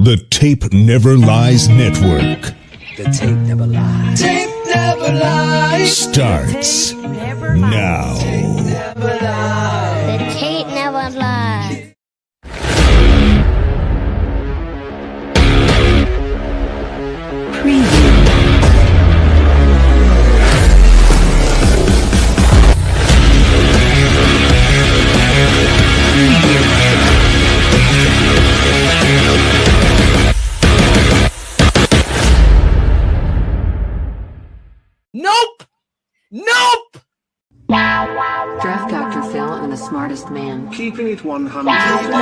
The Tape Never Lies Network. The tape never lies. Tape never lies. Starts now. Tape never lies. The tape never lies. Nope! Draft Dr. Phil and the smartest man. Keeping it 100. Keep it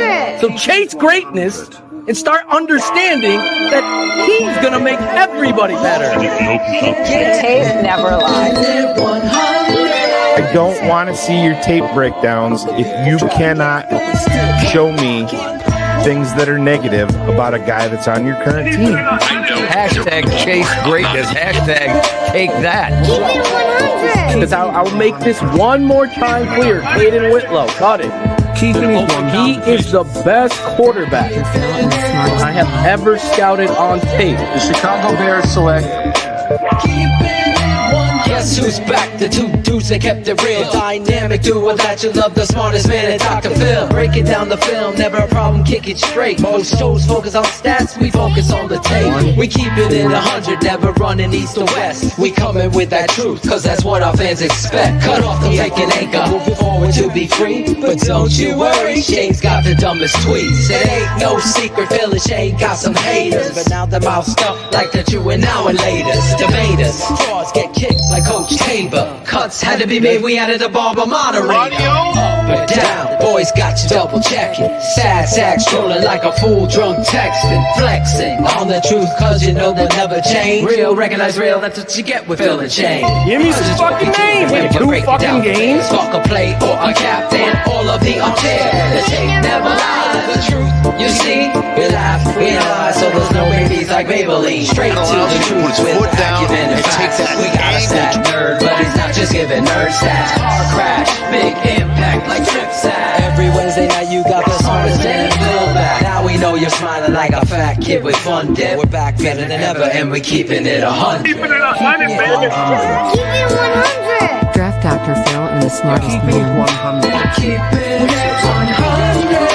100. So chase greatness and start understanding that he's going to make everybody better. Tape never lies. I don't want to see your tape breakdowns if you cannot show me things that are negative about a guy that's on your current team. Hashtag chase greatness. Hashtag take that. Keep it 100. Because I'll make this one more time clear. Caden Whitlow, cut it. Keeping it 100. He is the best quarterback I have ever scouted on tape. The Chicago Bears select. Guess who's back? The two dudes that kept it real. Dynamic duo that you love, the smartest man at Dr. Phil. Breaking down the film, never a problem, kick it straight. Most shows focus on stats, we focus on the tape. We keep it in 100, never running east or west. We coming with that truth, cause that's what our fans expect. Cut off the fake and anchor, moving forward to be free. But don't you worry, Shane's got the dumbest tweets. It ain't no secret, Phil and Shane got some haters. But now them out stuck like the Jew and now and laters. Debaters, draws get kicked like Coach Tabor. Cuts had to be made, we added a barber moderator. Up and down, boys got you double checking. Sad sack strolling like a fool drunk texting. Flexing on the truth cause you know they'll never change. Real, recognize real, that's what you get with Phil and Shane. Give me some fucking names in 2 fucking games. Fuck a play or a captain, all of the up there. The tape never lies, the truth, you see. We laugh, we analyze, so there's no babies like Maybelline. Straight to the truth with acumen and facts. We got a stat nerd, but he's not just giving nerd stats. Car crash, big impact like trip sack. Every Wednesday night you got the smartest man Phil back. Now we know you're smiling like a fat kid with fun dip. We're back better than ever and we're keeping it 100. Keep it 100. Draft Dr. Phil and the smartest Keeping it man. 100. Keeping it 100.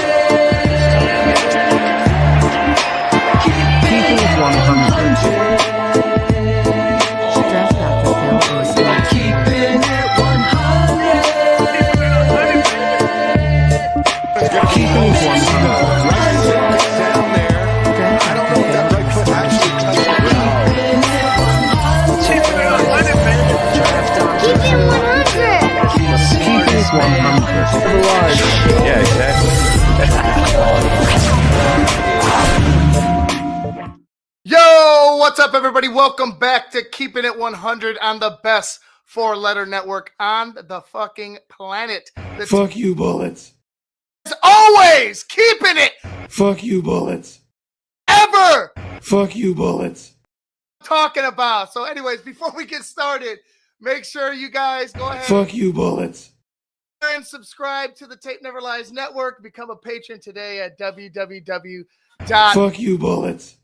Keeping it 100. Draft Dr. Phil and the smartest man. Keeping it 100. Keeping it 100. Draft Dr. Phil and the smartest man. Keep it 100. Keeping it 100. Yeah, exactly. Yo, what's up, everybody? Welcome back to Keeping It 100 on the best 4-letter network on the fucking planet. Fuck you, Bullets. As always, keeping it Fuck you, Bullets. ever Fuck you, Bullets. talking about. So anyways, before we get started, make sure you guys go ahead Fuck you, Bullets. and subscribe to the Tape Never Lies Network. Become a patron today at Fuck you, Bullets.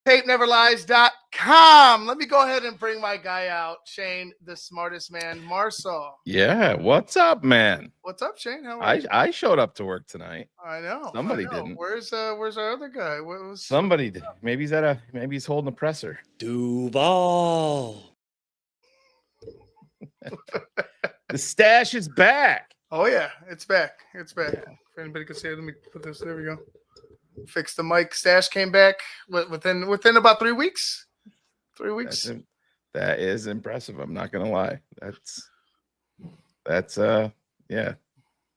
www.tapeneverlies.com. Let me go ahead and bring my guy out, Shane, the smartest man, Marcel. Yeah, what's up, man? What's up, Shane? How are you? I showed up to work tonight. I know. Somebody I know. didn't. Where's our other guy? What was Somebody did. Maybe he's holding a presser. Duval. The stash is back. Oh yeah, it's back. It's back. If anybody could say it, let me put this. There we go. Fix the mic. Stash came back within about 3 weeks. 3 weeks. That is impressive. I'm not gonna lie. That's yeah.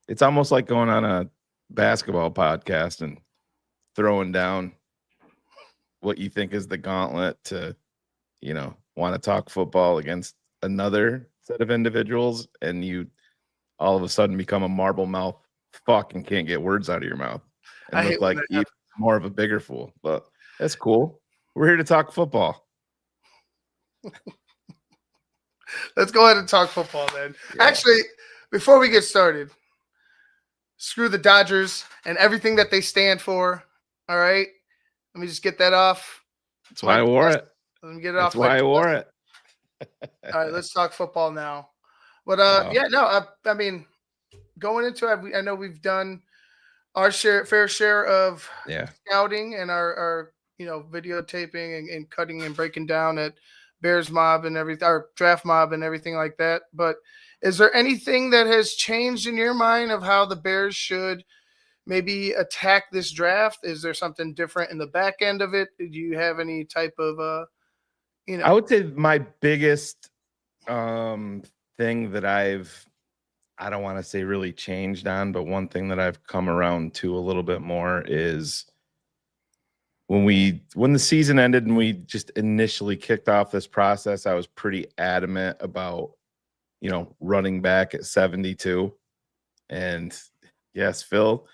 It's almost like going on a basketball podcast and throwing down what you think is the gauntlet to, want to talk football against another set of individuals, and you all of a sudden become a marble mouth fuck and can't get words out of your mouth and look like even more of a bigger fool. But that's cool. We're here to talk football. Let's go ahead and talk football then. Yeah. Actually, before we get started, screw the Dodgers and everything that they stand for. All right. Let me just get that off. That's why I wore it. Let me get it That's off. why I wore it. All right, let's talk football now. But Wow. yeah, no, I mean, going into it, I know we've done our fair share of scouting and our videotaping and cutting and breaking down at Bears Mob and everything, our Draft Mob and everything like that. But is there anything that has changed in your mind of how the Bears should maybe attack this draft? Is there something different in the back end of it? Do you have any type of I would say my biggest thing that I don't want to say really changed on, but one thing that I've come around to a little bit more is when the season ended and we just initially kicked off this process, I was pretty adamant about, running back at 72. And yes, Phil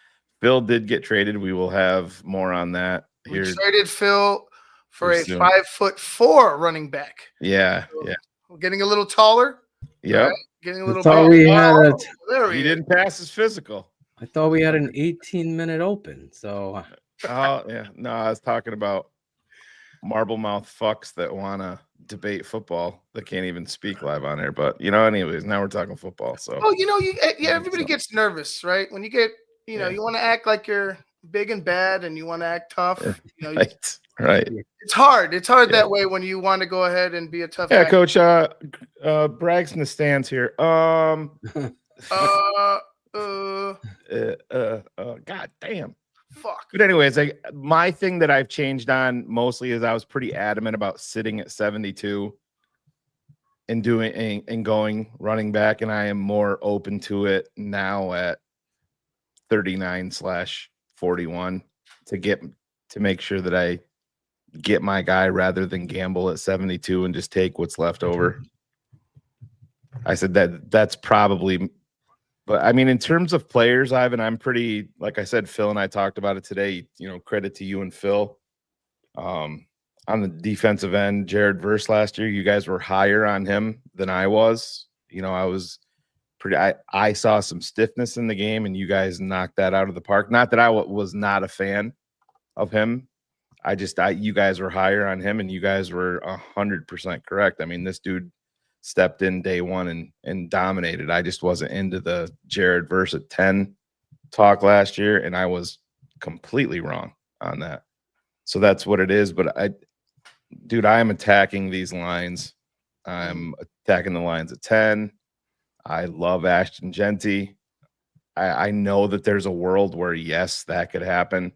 did get traded. We will have more on that here. We traded Phil for a soon. 5'4" running back. Yeah, So yeah. We're getting a little taller. Yep. Right? Getting a little thought we had there he didn't pass his physical. I thought we had an 18-minute open. So Oh yeah. No, I was talking about marble mouth fucks that want to debate football that can't even speak live on air. But anyways, now we're talking football. So everybody gets nervous, right? When you get you want to act like you're big and bad and you want to act tough. Right. It's hard. It's hard that way when you want to go ahead and be a tough Yeah, guy. Coach. Bragg's in the stands here. God damn. Fuck. But anyways, my thing that I've changed on mostly is I was pretty adamant about sitting at 72 and doing and going running back, and I am more open to it now at 39/41 to make sure that I get my guy rather than gamble at 72 and just take what's left over. I said that's probably, but I mean, in terms of players, Ivan, I'm pretty, like I said, Phil and I talked about it today, credit to you and Phil. On the defensive end, Jared Verse last year, you guys were higher on him than I was. I was I saw some stiffness in the game and you guys knocked that out of the park. Not that I was not a fan of him. You guys were higher on him and you guys were 100% correct. I mean, this dude stepped in day one and dominated. I just wasn't into the Jared Verse at 10 talk last year, and I was completely wrong on that. So that's what it is. But I am attacking these lines. I'm attacking the lines at 10. I love Ashton Genty. I know that there's a world where, yes, that could happen.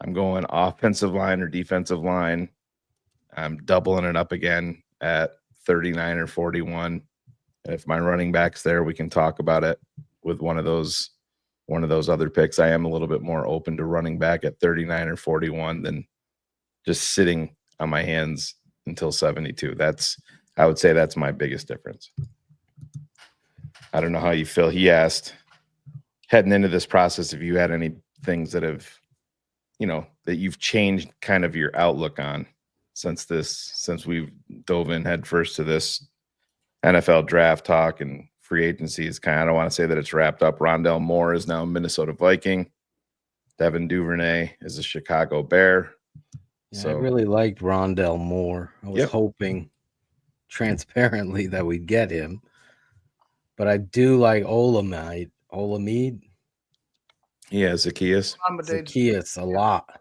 I'm going offensive line or defensive line. I'm doubling it up again at 39 or 41. And if my running back's there, we can talk about it with one of those other picks. I am a little bit more open to running back at 39 or 41 than just sitting on my hands until 72. I would say that's my biggest difference. I don't know how you feel. He asked heading into this process if you had any things that have, that you've changed kind of your outlook on since we've dove in head first to this NFL draft talk and free agency is I don't want to say that it's wrapped up. Rondell Moore is now a Minnesota Viking. Devin Duvernay is a Chicago Bear. Yeah, I really liked Rondell Moore. I was Yep. hoping transparently that we'd get him. But I do like Olamide. Yeah, Zacchaeus a lot.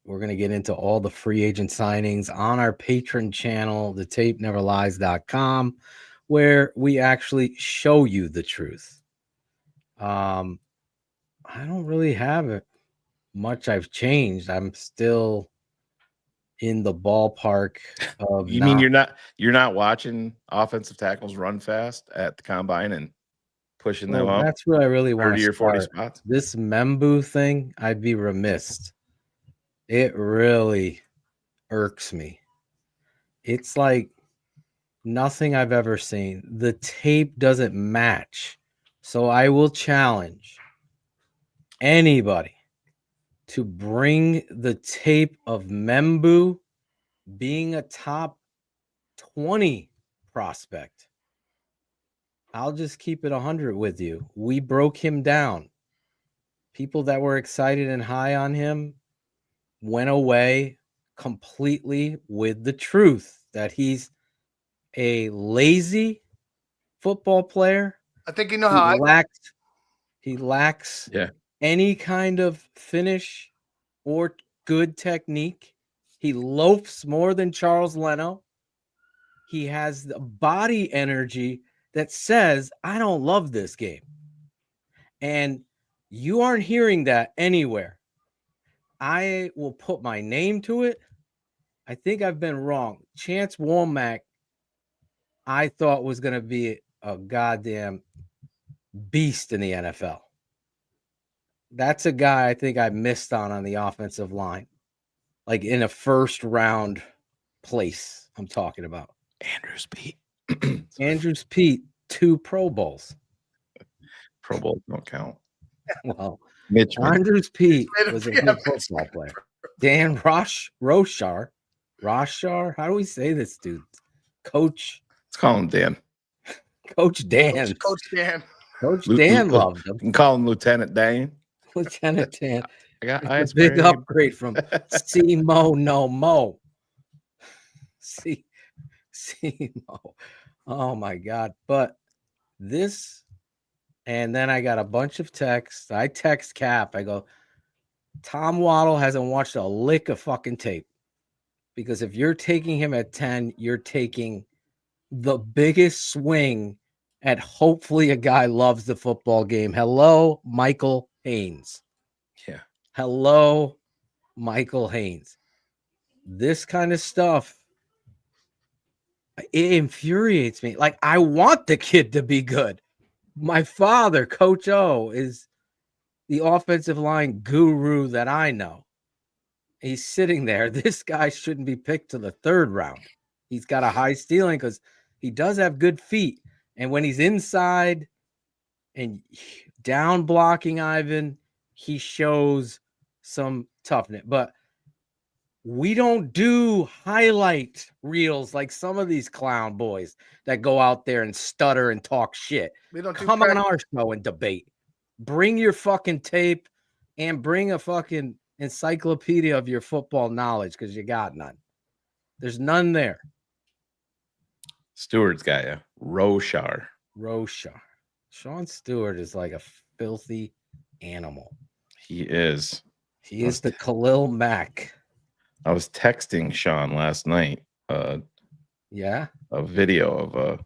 We're going to get into all the free agent signings on our patron channel, thetapeneverlies.com, where we actually show you the truth. I don't really have it much I've changed. I'm still in the ballpark of You mean you're not watching offensive tackles run fast at the combine and pushing them up? That's where I really want 30 to or 40 start. spots. This Membu thing, I'd be remiss. It really irks me. It's like nothing I've ever seen. The tape doesn't match. So I will challenge anybody to bring the tape of Membu being a top 20 prospect I'll just keep it 100 with you. We broke him down. People that were excited and high on him went away completely with the truth that he's a lazy football player. I think you know how He lacks Yeah. any kind of finish or good technique. He loafs more than Charles Leno. He has the body energy that says, I don't love this game. And you aren't hearing that anywhere. I will put my name to it. I think I've been wrong. Chance Womack, I thought was going to be a goddamn beast in the NFL. That's a guy I think I missed on the offensive line, like in a first round place. I'm talking about Andrews Pete. Andrews Pete, 2 Pro Bowls. Pro Bowls don't count. Well, Mitch Andrews Pete Mitch was a Mitch- good football player. Dan Roshar. How do we say this dude? Coach Let's call him Dan. Coach Dan. Coach Dan. Coach Dan loved him. You can call him Lieutenant Dan. Lieutenant Dan. I got It's ice a big cream. upgrade from C-Mo no Mo. C-Mo. Oh my God. But this, and then I got a bunch of texts. I text Cap. I go, Tom Waddle hasn't watched a lick of fucking tape. Because if you're taking him at 10, you're taking the biggest swing at hopefully a guy loves the football game. Hello, Michael Haynes. Yeah. Hello, Michael Haynes. This kind of stuff, it infuriates me. Like, I want the kid to be good. My father, Coach O, is the offensive line guru that I know. He's sitting there. This guy shouldn't be picked to the 3rd round. He's got a high ceiling because he does have good feet. And when he's inside and down blocking Ivan, he shows some toughness. But we don't do highlight reels like some of these clown boys that go out there and stutter and talk shit. We don't Come on our show and debate. Bring your fucking tape and bring a fucking encyclopedia of your football knowledge because you got none. There's none there. Stewart's got you. Roshar. Sean Stewart is like a filthy animal. He is. He is the Khalil Mack. I was texting Sean last night. Yeah. A video of a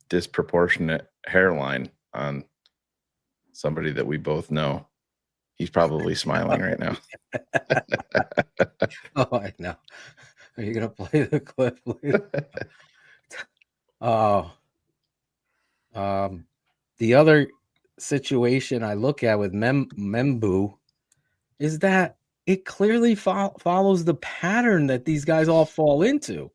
disproportionate hairline on somebody that we both know. He's probably smiling right now. Oh, I know. Are you gonna play the clip later? The other situation I look at with Membu is that it clearly follows the pattern that these guys all fall into.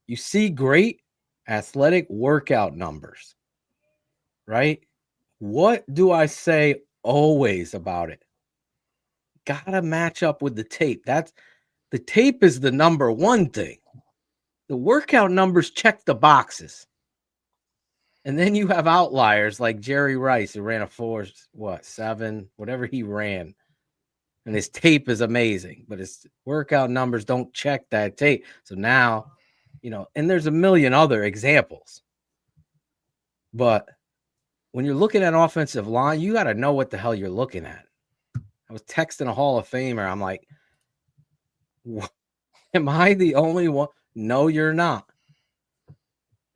You see great athletic workout numbers, right? What do I say always about it? Gotta match up with the tape. The tape is the number one thing. The workout numbers check the boxes. And then you have outliers like Jerry Rice, who ran a 4.7, whatever he ran. And his tape is amazing, but his workout numbers don't check that tape. So now, and there's a million other examples. But when you're looking at offensive line, you got to know what the hell you're looking at. I was texting a Hall of Famer. I'm like, am I the only one? No, you're not.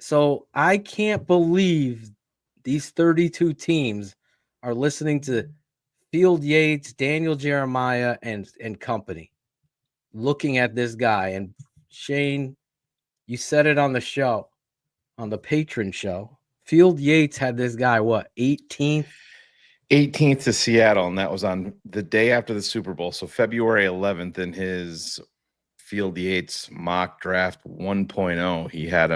So I can't believe these 32 teams are listening to Field Yates, Daniel Jeremiah, and company, looking at this guy. And Shane, you said it on the show, on the patron show. Field Yates had this guy, 18th? 18th to Seattle, and that was on the day after the Super Bowl. So February 11th in his Field Yates mock draft 1.0, he had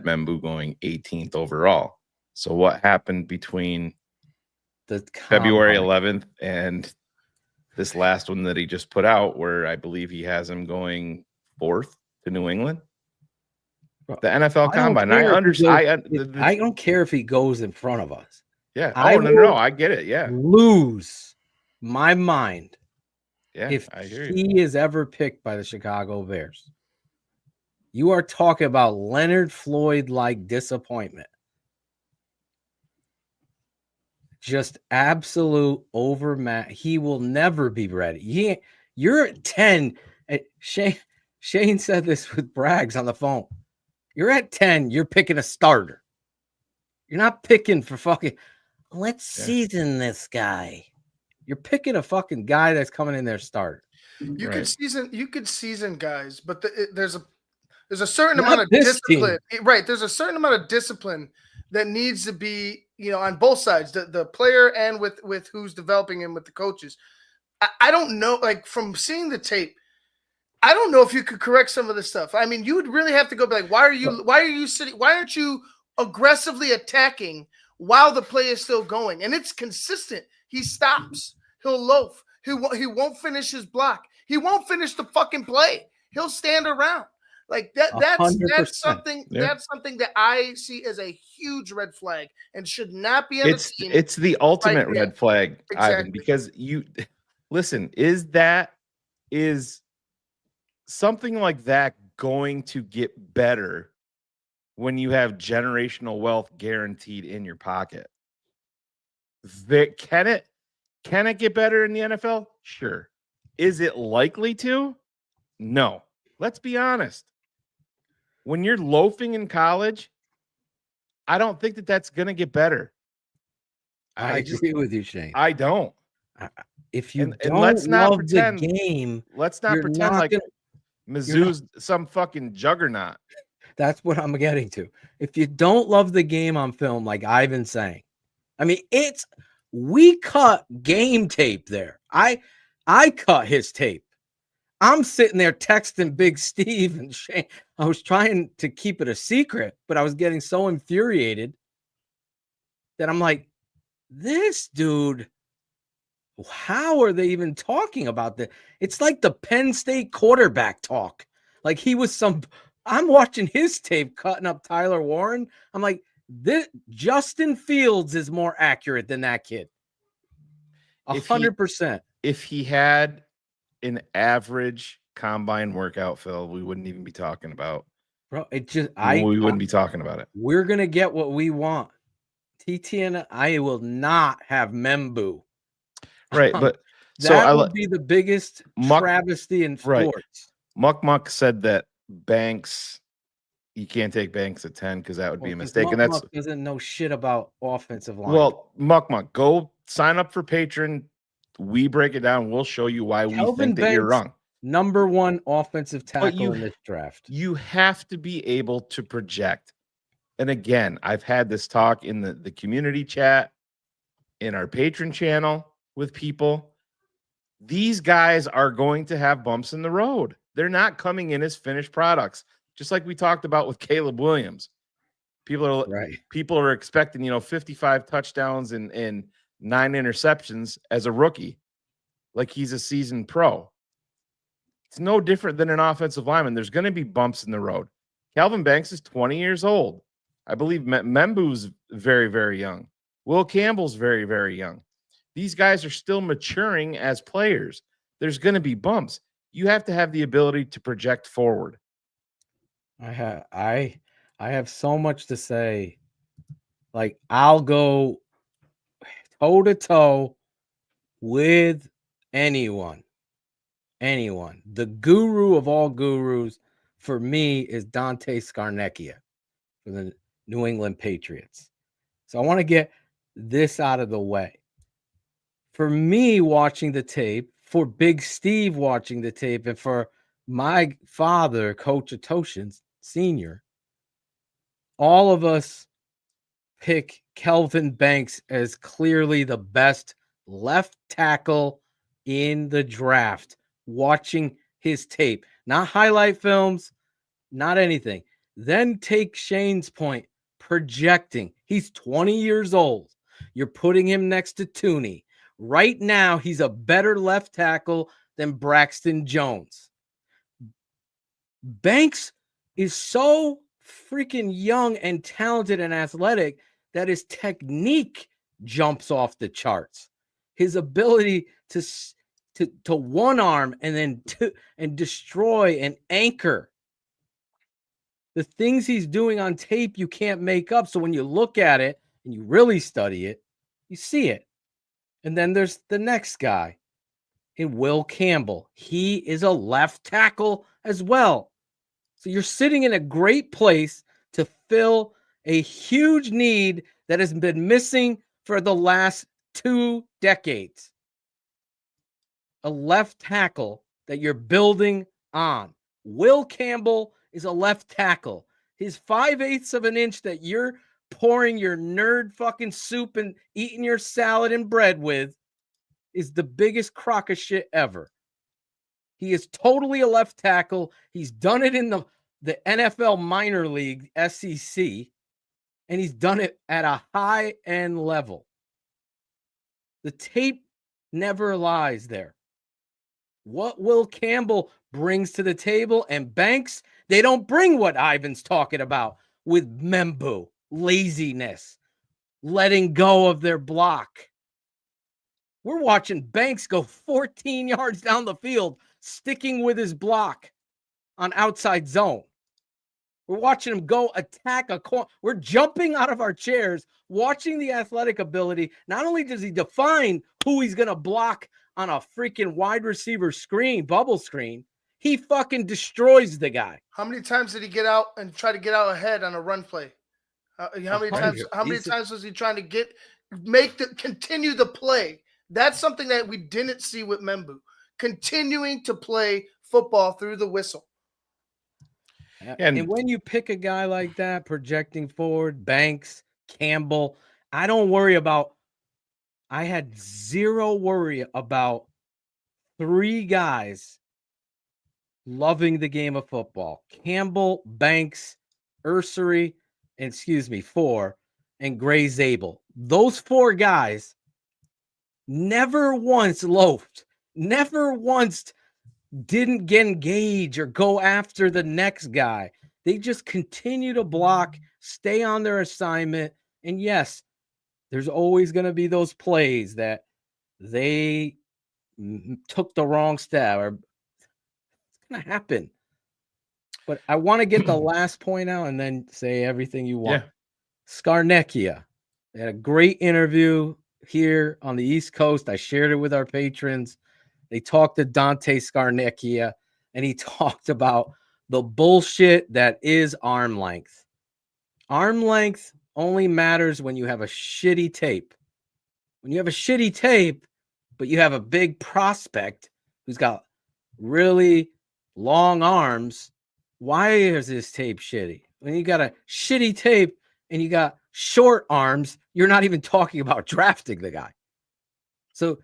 Membu going 18th overall. So what happened between the February 11th and this last one that he just put out, where I believe he has him going 4th to New England? The NFL I don't Combine. care I if he understand. goes- I don't care if he goes in front of us. Yeah. I Oh, no, will I get it. Yeah. lose my mind Yeah. if I hear you. he is ever picked by the Chicago Bears. You are talking about Leonard Floyd-like disappointment. Just absolute overmatch. He will never be ready. You're at 10. Shane said this with Braggs on the phone. You're at 10. You're picking a starter. You're not picking for fucking, let's season this guy. You're picking a fucking guy that's coming in there starter. You could season guys, but there's a certain Not amount of this discipline. team. Right. There's a certain amount of discipline that needs to be, on both sides, the player and with who's developing him with the coaches. I don't know, like from seeing the tape, I don't know if you could correct some of this stuff. I mean, you would really have to go back. Why are you sitting? Why aren't you aggressively attacking while the play is still going? And it's consistent. He stops. He'll loaf. He won't finish his block. He won't finish the fucking play. He'll stand around. Like that. That's something. Yeah. That's something that I see as a huge red flag and should not be on the team. It's the ultimate Right, red flag, exactly. Ivan, because you listen. Is something like that going to get better when you have generational wealth guaranteed in your pocket? Can it get better in the NFL? Sure. Is it likely to? No. Let's be honest. When you're loafing in college, I don't think that's going to get better. I agree with you, Shane. I don't. If you and let's not love pretend the game, let's not pretend like Mizzou's some fucking juggernaut. That's what I'm getting to. If you don't love the game on film, like Ivan's saying, I mean, we cut game tape there. I cut his tape. I'm sitting there texting Big Steve and Shane. I was trying to keep it a secret, but I was getting so infuriated that I'm like, this dude, how are they even talking about this? It's like the Penn State quarterback talk. Like he was I'm watching his tape cutting up Tyler Warren. I'm like, this Justin Fields is more accurate than that kid. 100%. If he had an average combine workout, Phil, we wouldn't even be talking about. Bro, we wouldn't be talking about it. We're gonna get what we want. TTNL, I will not have Membu. Right, but that would be the biggest travesty in sports. Muck said that Banks, you can't take Banks at 10 because that would be a mistake. And Muck doesn't know shit about offensive line. Well, Muck, go sign up for Patreon. We break it down. We'll show you why we think that you're wrong. Number one offensive tackle in this draft. You have to be able to project. And again, I've had this talk in the community chat, in our Patreon channel with people. These guys are going to have bumps in the road. They're not coming in as finished products. Just like we talked about with Caleb Williams. People are expecting, 55 touchdowns and 9 interceptions as a rookie, like he's a seasoned pro. It's no different than an offensive lineman. There's going to be bumps in the road. Calvin Banks is 20 years old. I believe Membu's very, very young. Will Campbell's very, very young. These guys are still maturing as players. There's going to be bumps. You have to have the ability to project forward. I have so much to say. Like, I'll go toe to toe with anyone. The guru of all gurus for me is Dante Scarnecchia for the New England Patriots. So I want to get this out of the way. For me watching the tape, for Big Steve watching the tape, and for my father, Coach Atoshin Sr., all of us pick Kelvin Banks as clearly the best left tackle in the draft. Watching his tape, not highlight films, not anything. Then take Shane's point, projecting. He's 20 years old. You're putting him next to Tooney. Right now, he's a better left tackle than Braxton Jones. Banks is so freaking young and talented and athletic that his technique jumps off the charts. His ability to one arm and then and destroy and anchor. The things he's doing on tape you can't make up. So when you look at it and you really study it, you see it. And then there's the next guy in Will Campbell. He is a left tackle as well. So you're sitting in a great place to fill a huge need that has been missing for the last 2 decades. A left tackle that you're building on. Will Campbell is a left tackle. His 5/8 of an inch that you're pouring your nerd fucking soup and eating your salad and bread with is the biggest crock of shit ever. He is totally a left tackle. He's done it in the NFL minor league, SEC, and he's done it at a high end level. The tape never lies there. What Will Campbell brings to the table and Banks, they don't bring what Ivan's talking about with Membu, laziness, letting go of their block. We're watching Banks go 14 yards down the field, sticking with his block on outside zone. We're watching him go attack a corner. We're jumping out of our chairs, watching the athletic ability. Not only does he define who he's going to block on a freaking wide receiver screen, bubble screen, he fucking destroys the guy. How many times did he get out and try to get out ahead on a run play? How many times was he trying to continue the play? That's something that we didn't see with Membu. Continuing to play football through the whistle. And when you pick a guy like that, projecting forward, Banks, Campbell, I had zero worry about 3 guys loving the game of football. Campbell, Banks, Ursery, 4, and Gray Zabel. Those 4 guys never once loafed, never once didn't get engaged or go after the next guy. They just continue to block, stay on their assignment. And yes, there's always going to be those plays that they took the wrong step, or it's going to happen. But I want to get the last point out and then say everything you want. Yeah. Scarnecchia. They had a great interview here on the East Coast. I shared it with our patrons. They talked to Dante Scarnecchia, and he talked about the bullshit that is arm length. Arm length only matters when you have a shitty tape. When you have a shitty tape, but you have a big prospect who's got really long arms, why is this tape shitty? When you got a shitty tape and you got short arms, you're not even talking about drafting the guy. So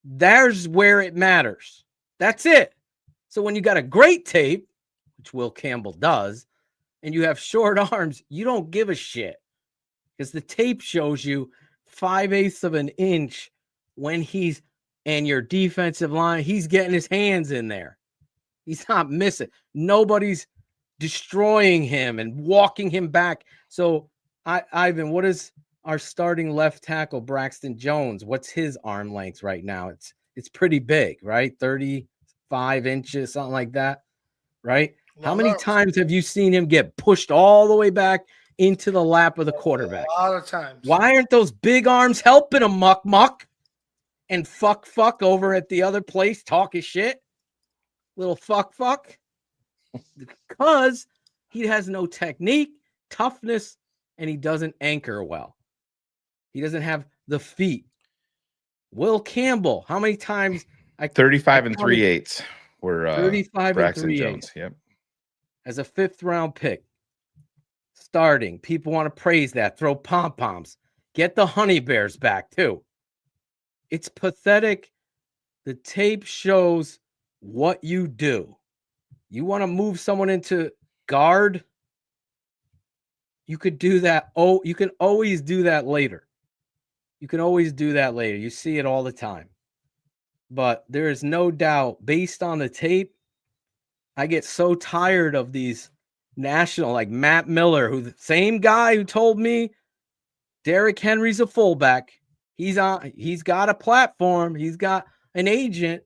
there's where it matters. That's it. So when you got a great tape, which Will Campbell does, and you have short arms, you don't give a shit because the tape shows you 5/8 of an inch when he's and your defensive line, he's getting his hands in there. He's not missing. Nobody's destroying him and walking him back. So, Ivan, what is our starting left tackle, Braxton Jones? What's his arm length right now? It's pretty big, right? 35 inches, something like that, right? How many times have you seen him get pushed all the way back into the lap of the quarterback? A lot of times. Why aren't those big arms helping him, muck and fuck over at the other place talking shit? Little fuck. Because he has no technique, toughness, and he doesn't anchor well. He doesn't have the feet. Will Campbell, how many times? 35 and 3/8 were 35 Braxton and 3/8. Jones. Yep. As a 5th round pick, starting. People want to praise that. Throw pom-poms. Get the Honey Bears back, too. It's pathetic. The tape shows what you do. You want to move someone into guard? You could do that. Oh, you can always do that later. You see it all the time. But there is no doubt, based on the tape, I get so tired of these national, like Matt Miller, who the same guy who told me Derrick Henry's a fullback. He's got a platform. He's got an agent.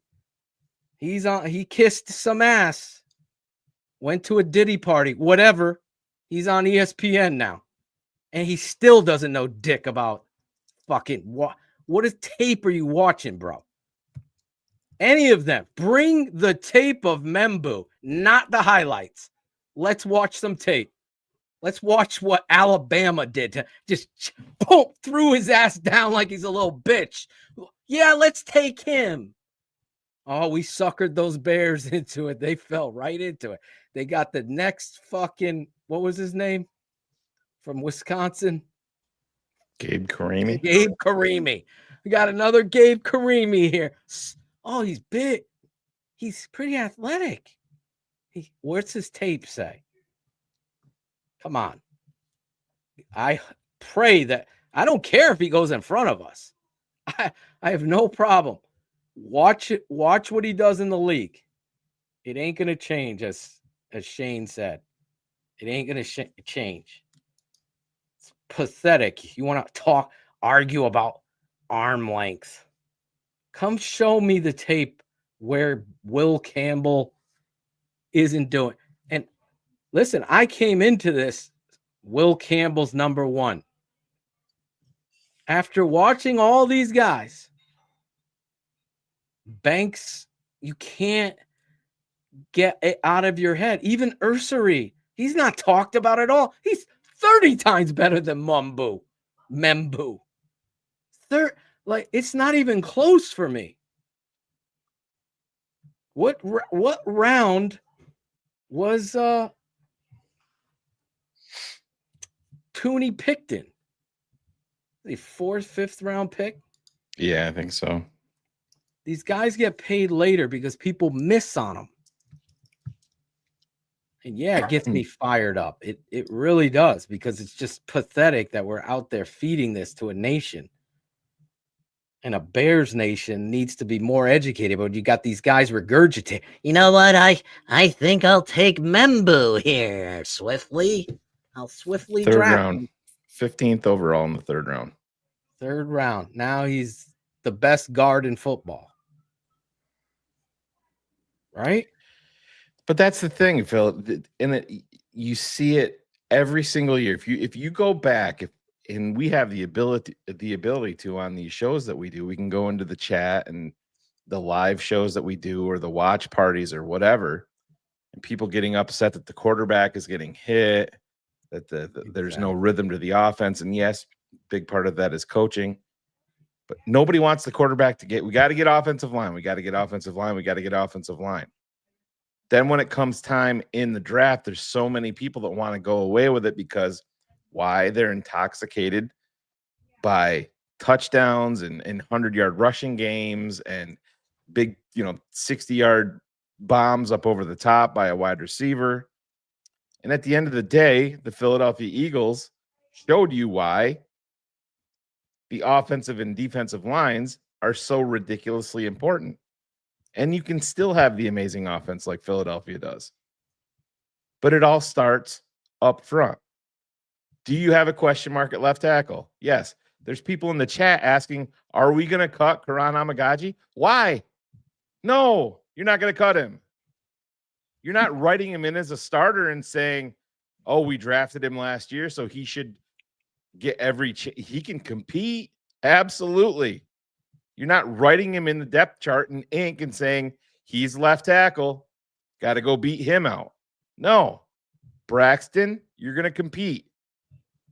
He kissed some ass, went to a Diddy party, whatever. He's on ESPN now. And he still doesn't know dick about fucking what is tape are you watching, bro? Any of them. Bring the tape of Membu, not the highlights. Let's watch some tape. Let's watch what Alabama did to just boom, threw his ass down like he's a little bitch. Yeah, let's take him. Oh, we suckered those Bears into it. They fell right into it. They got the next fucking, what was his name? From Wisconsin? Gabe Carimi. Gabe Carimi. We got another Gabe Carimi here. Oh, he's big. He's pretty athletic. What's his tape say? Come on. I pray that I don't care if he goes in front of us. I have no problem. Watch it. Watch what he does in the league. It ain't gonna change, as Shane said. It ain't gonna change. It's pathetic. You want to argue about arm length? Come show me the tape where Will Campbell isn't doing. And listen, I came into this. Will Campbell's number one. After watching all these guys, Banks, you can't get it out of your head. Even Ursary, he's not talked about at all. He's 30 times better than Membu. Like, it's not even close for me. What round was Cooney picked in? The 4th, 5th round pick? Yeah, I think so. These guys get paid later because people miss on them. And yeah, it gets me fired up. It really does, because it's just pathetic that we're out there feeding this to a nation. And a Bears nation needs to be more educated. But you got these guys regurgitate. You know what? I think I'll take Membu here swiftly. I'll swiftly Third draft round. him. 15th overall in the 3rd round. 3rd round. Now he's the best guard in football. Right? But that's the thing, Phil. And you see it every single year. If you go back, and we have the ability to on these shows that we do, we can go into the chat and the live shows that we do, or the watch parties or whatever, and people getting upset that the quarterback is getting hit, that there's no rhythm to the offense. And yes, big part of that is coaching, but nobody wants the quarterback we got to get offensive line. We got to get offensive line. We got to get offensive line. Then when it comes time in the draft, there's so many people that want to go away with it because why? They're intoxicated by touchdowns and 100-yard rushing games and big, 60-yard bombs up over the top by a wide receiver. And at the end of the day, the Philadelphia Eagles showed you why the offensive and defensive lines are so ridiculously important. And you can still have the amazing offense like Philadelphia does. But it all starts up front. Do you have a question mark at left tackle? Yes. There's people in the chat asking, are we going to cut Karan Amagaji? Why? No, you're not going to cut him. You're not writing him in as a starter and saying, oh, we drafted him last year, so he should get he can compete. Absolutely. You're not writing him in the depth chart in ink and saying he's left tackle, got to go beat him out. No. Braxton, you're going to compete.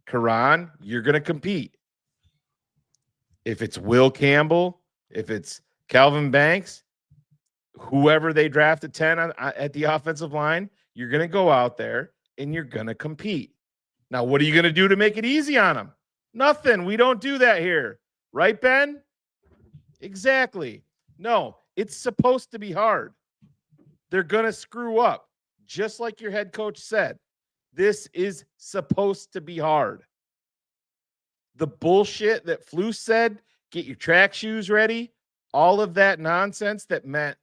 Karan, you're going to compete. If it's Will Campbell, if it's Calvin Banks, whoever they draft at 10 at the offensive line, you're going to go out there and you're going to compete. Now, what are you going to do to make it easy on them? Nothing. We don't do that here. Right, Ben? Exactly. No, it's supposed to be hard. They're going to screw up, just like your head coach said. This is supposed to be hard. The bullshit that Flus said, get your track shoes ready, all of that nonsense that meant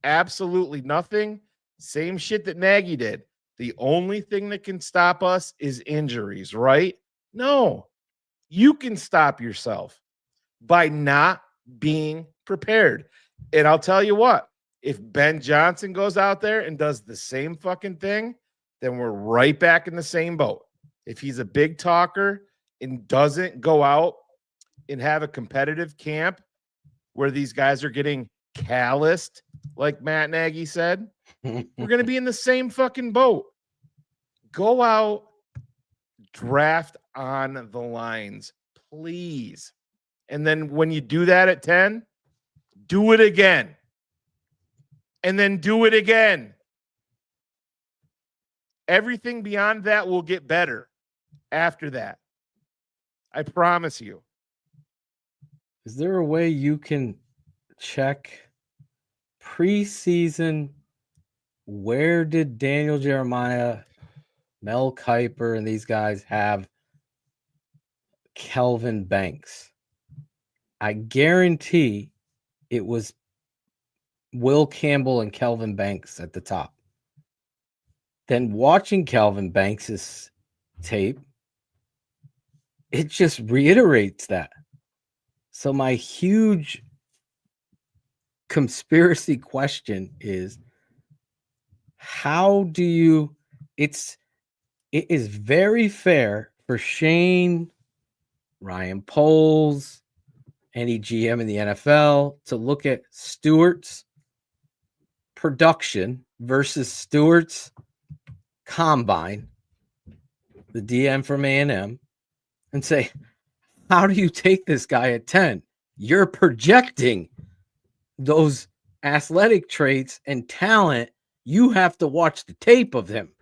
absolutely nothing. Same shit that Nagy did. the only thing that can stop us is injuries, right? No, you can stop yourself by not being prepared. And I'll tell you what, if Ben Johnson goes out there and does the same fucking thing, then we're right back in the same boat. If he's a big talker and doesn't go out and have a competitive camp where these guys are getting calloused, like Matt Nagy said, we're going to be in the same fucking boat. Go out, draft on the lines, please. And then when you do that at 10, do it again. And then do it again. Everything beyond that will get better after that. I promise you. Is there a way you can check preseason? Where did Daniel Jeremiah, Mel Kiper, and these guys have Kelvin Banks? I guarantee it was Will Campbell and Kelvin Banks at the top. Then watching Kelvin Banks's tape, it just reiterates that. So my huge conspiracy question is, how do you, it is very fair for Shane, Ryan Poles, any GM in the NFL to look at Stewart's production versus Stewart's combine, the DM from A&M, and say, how do you take this guy at 10? You're projecting those athletic traits and talent. You have to watch the tape of him.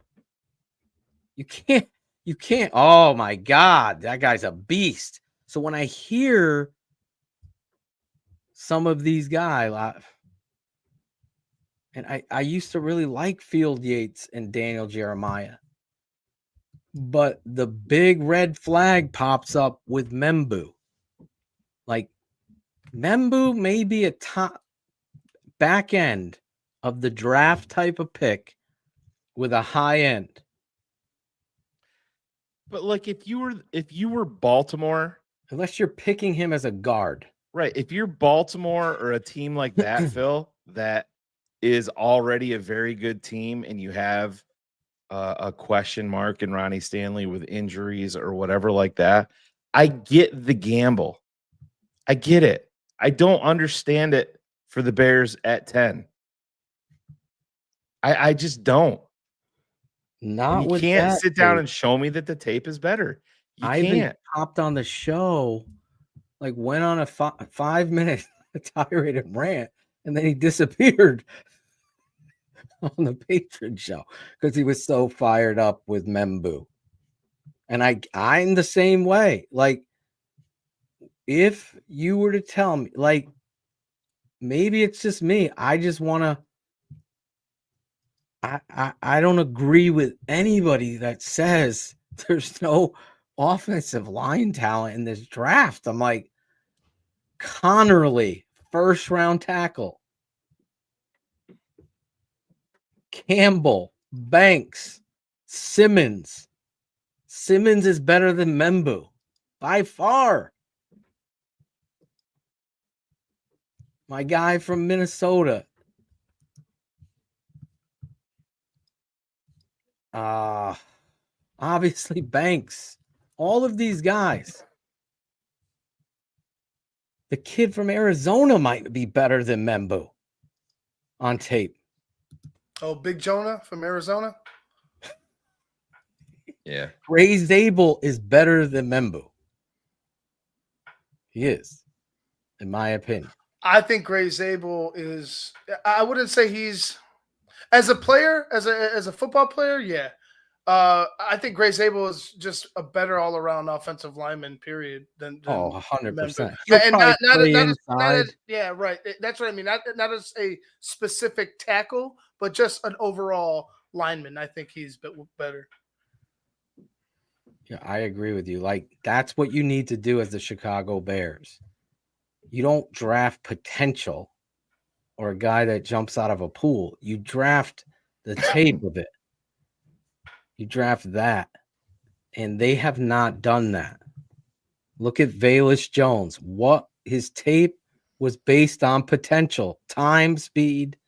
You can't. Oh my God, that guy's a beast. So when I hear some of these guys, and I used to really like Field Yates and Daniel Jeremiah, but the big red flag pops up with Membu. Like, Membu may be a top back end of the draft type of pick with a high end. But like, if you were Baltimore, unless you're picking him as a guard, right? If you're Baltimore or a team like that, Phil, that is already a very good team, and you have a question mark in Ronnie Stanley with injuries or whatever like that, I get the gamble. I get it. I don't understand it for the Bears at 10. I just don't. Not you with can't that, sit down dude. and show me that the tape is better. You I can't. even hopped on the show, like went on a 5-minute tirade rant, and then he disappeared on the patron show because he was so fired up with Membu. And I'm the same way. Like, if you were to tell me, like, maybe it's just me, I just want to, I don't agree with anybody that says there's no offensive line talent in this draft. I'm like, Connerly, first round tackle. Campbell, Banks, Simmons. Simmons is better than Membu by far. My guy from Minnesota. Obviously Banks. All of these guys. The kid from Arizona might be better than Membu on tape. Oh, Big Jonah from Arizona? Yeah. Ray Zabel is better than Membu. He is, in my opinion. I think Gray Zabel is, I wouldn't say he's, as a player, as a football player, yeah. I think Gray Zabel is just a better all-around offensive lineman, period. Than 100%. And not yeah, right. That's what I mean. Not as a specific tackle, but just an overall lineman. I think he's better. Yeah, I agree with you. Like, that's what you need to do as the Chicago Bears. You don't draft potential or a guy that jumps out of a pool. You draft the tape of it. You draft that. And they have not done that. Look at Velus Jones. What his tape was based on potential, time, speed.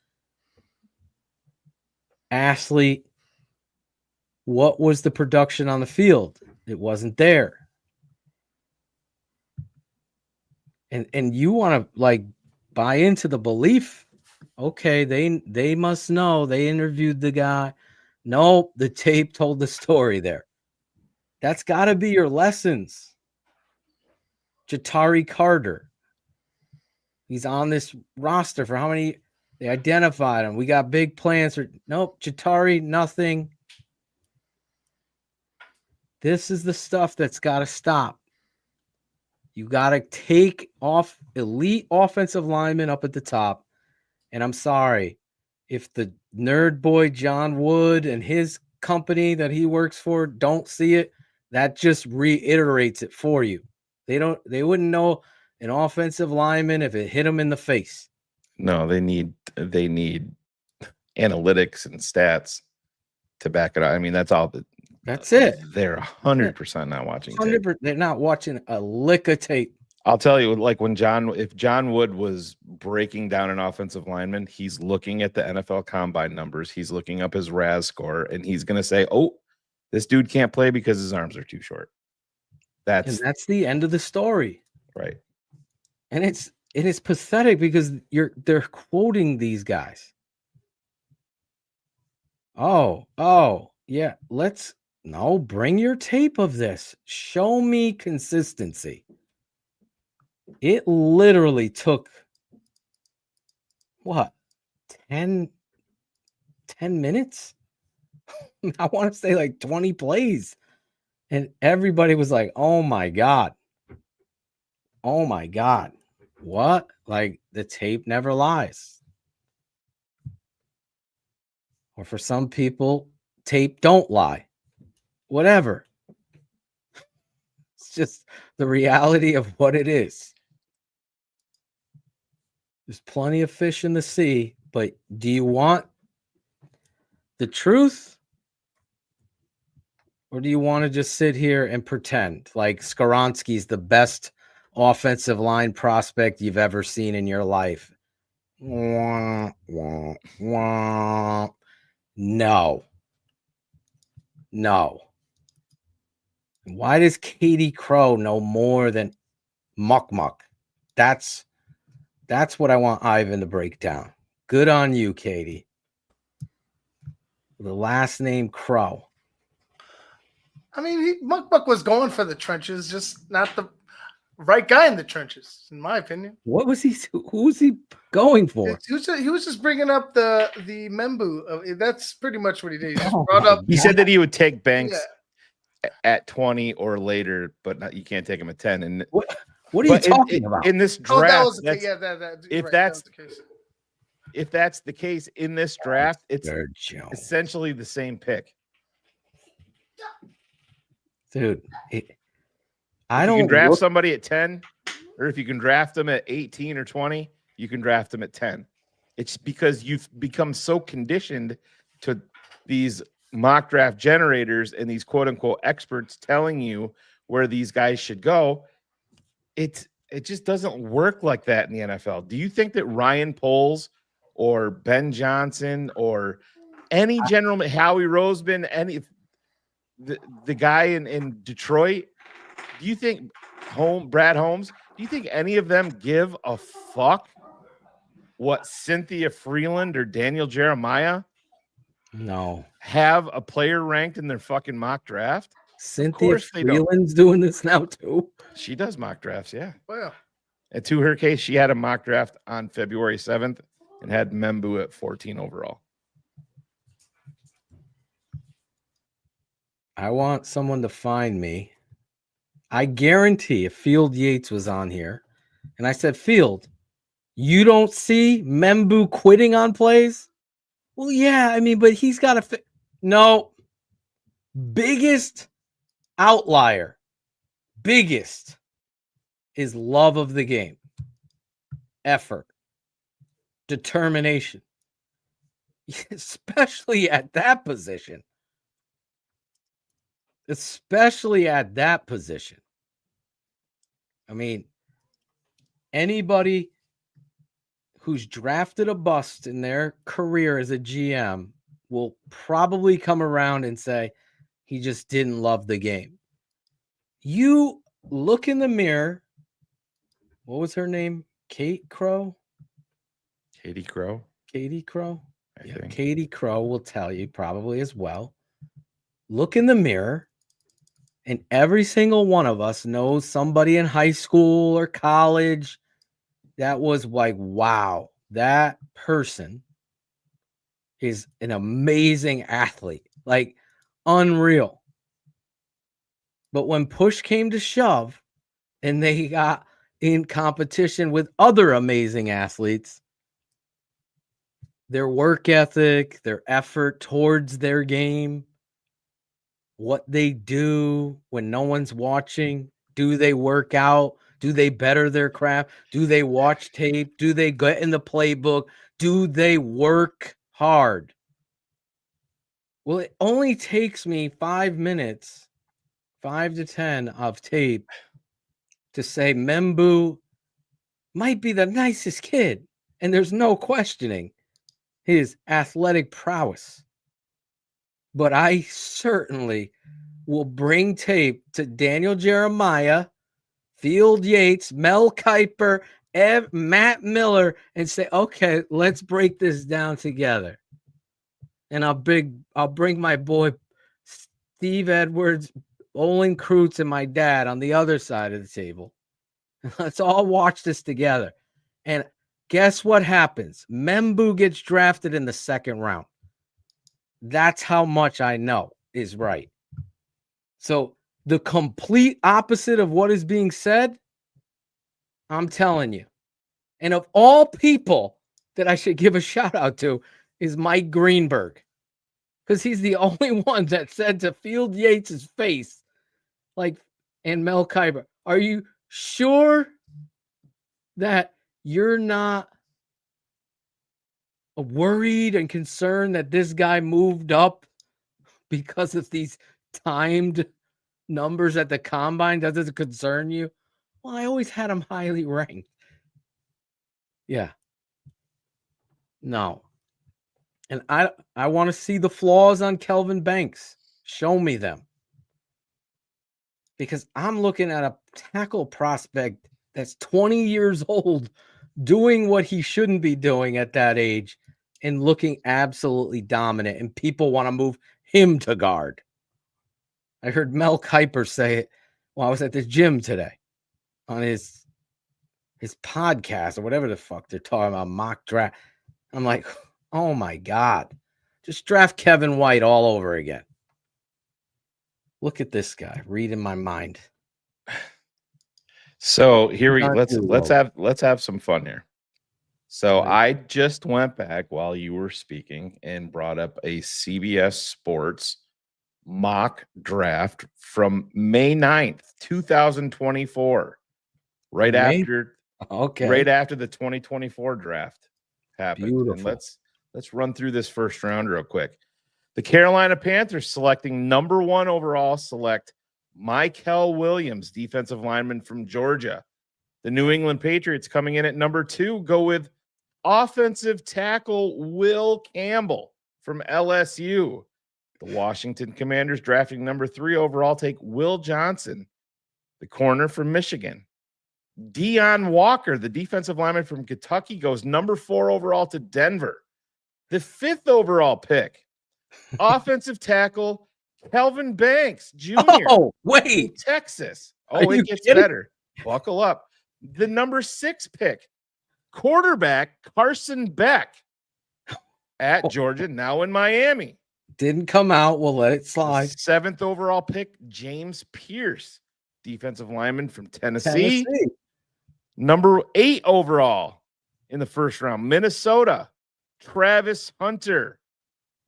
Ashley, what was the production on the field? It wasn't there. And you want to like buy into the belief. Okay, they must know. They interviewed the guy. No, the tape told the story there. That's got to be your lessons. Jatari Carter. He's on this roster for how many? They identified him. We got big plans for. Nope, Jatari, nothing. This is the stuff that's got to stop. You got to take off elite offensive linemen up at the top. And I'm sorry, if the nerd boy John Wood and his company that he works for don't see it, that just reiterates it for you. They wouldn't know an offensive lineman if it hit him in the face. No, they need analytics and stats to back it up. I mean, that's all that's it. They're 100% not watching tape. They're not watching a lick of tape. I'll tell you, like if John Wood was breaking down an offensive lineman, he's looking at the NFL Combine numbers. He's looking up his RAS score, and he's going to say, "Oh, this dude can't play because his arms are too short." That's the end of the story, right? And it is pathetic because they're quoting these guys. Oh, yeah. Bring your tape of this. Show me consistency. It literally took what 10 minutes? I want to say like 20 plays. And everybody was like, oh my God. Oh my God. What? Like the tape never lies. Or for some people, tape don't lie. Whatever. It's just the reality of what it is. There's plenty of fish in the sea, but do you want the truth? Or do you want to just sit here and pretend like Skoronski's the best offensive line prospect you've ever seen in your life? Wah, wah, wah. No. Why does Katie Crow know more than Muck Muck? That's what I want Ivan to break down. Good on you, Katie. The last name Crow. I mean, Muck Muck was going for the trenches, just not the right guy in the trenches, in my opinion. What was he? Who was he going for? He was just bringing up the Membu. That's pretty much what he did. He just brought up. He said that he would take Banks at 20 or later, but you can't take him at 10. And what are you talking about? In this draft, if that's the case in this draft, it's essentially the same pick. Dude, I don't. You can draft somebody at 10, or if you can draft them at 18 or 20, you can draft them at 10. It's because you've become so conditioned to these mock draft generators and these quote unquote experts telling you where these guys should go. It just doesn't work like that in the NFL. Do you think that Ryan Poles or Ben Johnson or any general, Howie Roseman, the guy in Detroit, do you think Brad Holmes, do you think any of them give a fuck what Cynthia Freeland or Daniel Jeremiah have a player ranked in their fucking mock draft? Cynthia Freeland's doing this now too. She does mock drafts, yeah. Well, and to her case, she had a mock draft on February 7th and had Membu at 14 overall. I want someone to find me. I guarantee if Field Yates was on here and I said, Field, you don't see Membu quitting on plays? Well, yeah, I mean, but he's got to no. Biggest outlier, biggest is love of the game, effort, determination, especially at that position. especially at that position. I mean, anybody who's drafted a bust in their career as a GM will probably come around and say he just didn't love the game. You look in the mirror. What was her name? Katie Crow? Katie Crow? Katie Crow? I think. Katie Crow will tell you probably as well. Look in the mirror, and every single one of us knows somebody in high school or college that was like, wow, that person is an amazing athlete, like unreal. But when push came to shove and they got in competition with other amazing athletes, their work ethic, their effort towards their game, what they do when no one's watching, do they work out? Do they better their craft? Do they watch tape? Do they get in the playbook? Do they work hard? Well, it only takes me 5 minutes, 5 to 10 of tape to say Membu might be the nicest kid, and there's no questioning his athletic prowess. But I certainly will bring tape to Daniel Jeremiah, Field Yates, Mel Kiper, Matt Miller, and say, okay, let's break this down together. And I'll bring my boy Steve Edwards, Olin Kreutz, and my dad on the other side of the table. Let's all watch this together. And guess what happens? Membu gets drafted in the second round. That's how much I know is right. So the complete opposite of what is being said, I'm telling you. And of all people that I should give a shout out to is Mike Greenberg, because he's the only one that said to Field Yates' face, like, and Mel Kiper, are you sure that you're not worried and concerned that this guy moved up because of these timed numbers at the combine? Does it concern you? Well, I always had him highly ranked. Yeah. No. And I want to see the flaws on Kelvin Banks. Show me them. Because I'm looking at a tackle prospect that's 20 years old doing what he shouldn't be doing at that age and looking absolutely dominant, and people want to move him to guard. I heard Mel Kiper say it while I was at the gym today on his podcast or whatever the fuck they're talking about, mock draft. I'm like, oh my God, just draft Kevin White all over again. Look at this guy reading my mind. So here let's have some fun here. So I just went back while you were speaking and brought up a CBS Sports mock draft from May 9th, 2024. Right after the 2024 draft happened. Beautiful. And let's run through this first round real quick. The Carolina Panthers selecting number 1 overall select Mykel Williams, defensive lineman from Georgia. The New England Patriots coming in at number 2 go with offensive tackle Will Campbell from LSU. The Washington Commanders drafting number 3 overall take Will Johnson, the corner from Michigan. Deion Walker, the defensive lineman from Kentucky, goes number 4 overall to Denver. The 5th overall pick, offensive tackle Kelvin Banks Jr. Oh, wait. Texas. Oh, it gets better. Buckle up. The number 6 pick, quarterback Carson Beck at Georgia, now in Miami. Didn't come out. We'll let it slide. 7th overall pick, James Pierce, defensive lineman from Tennessee. Number 8 overall in the first round, Minnesota, Travis Hunter.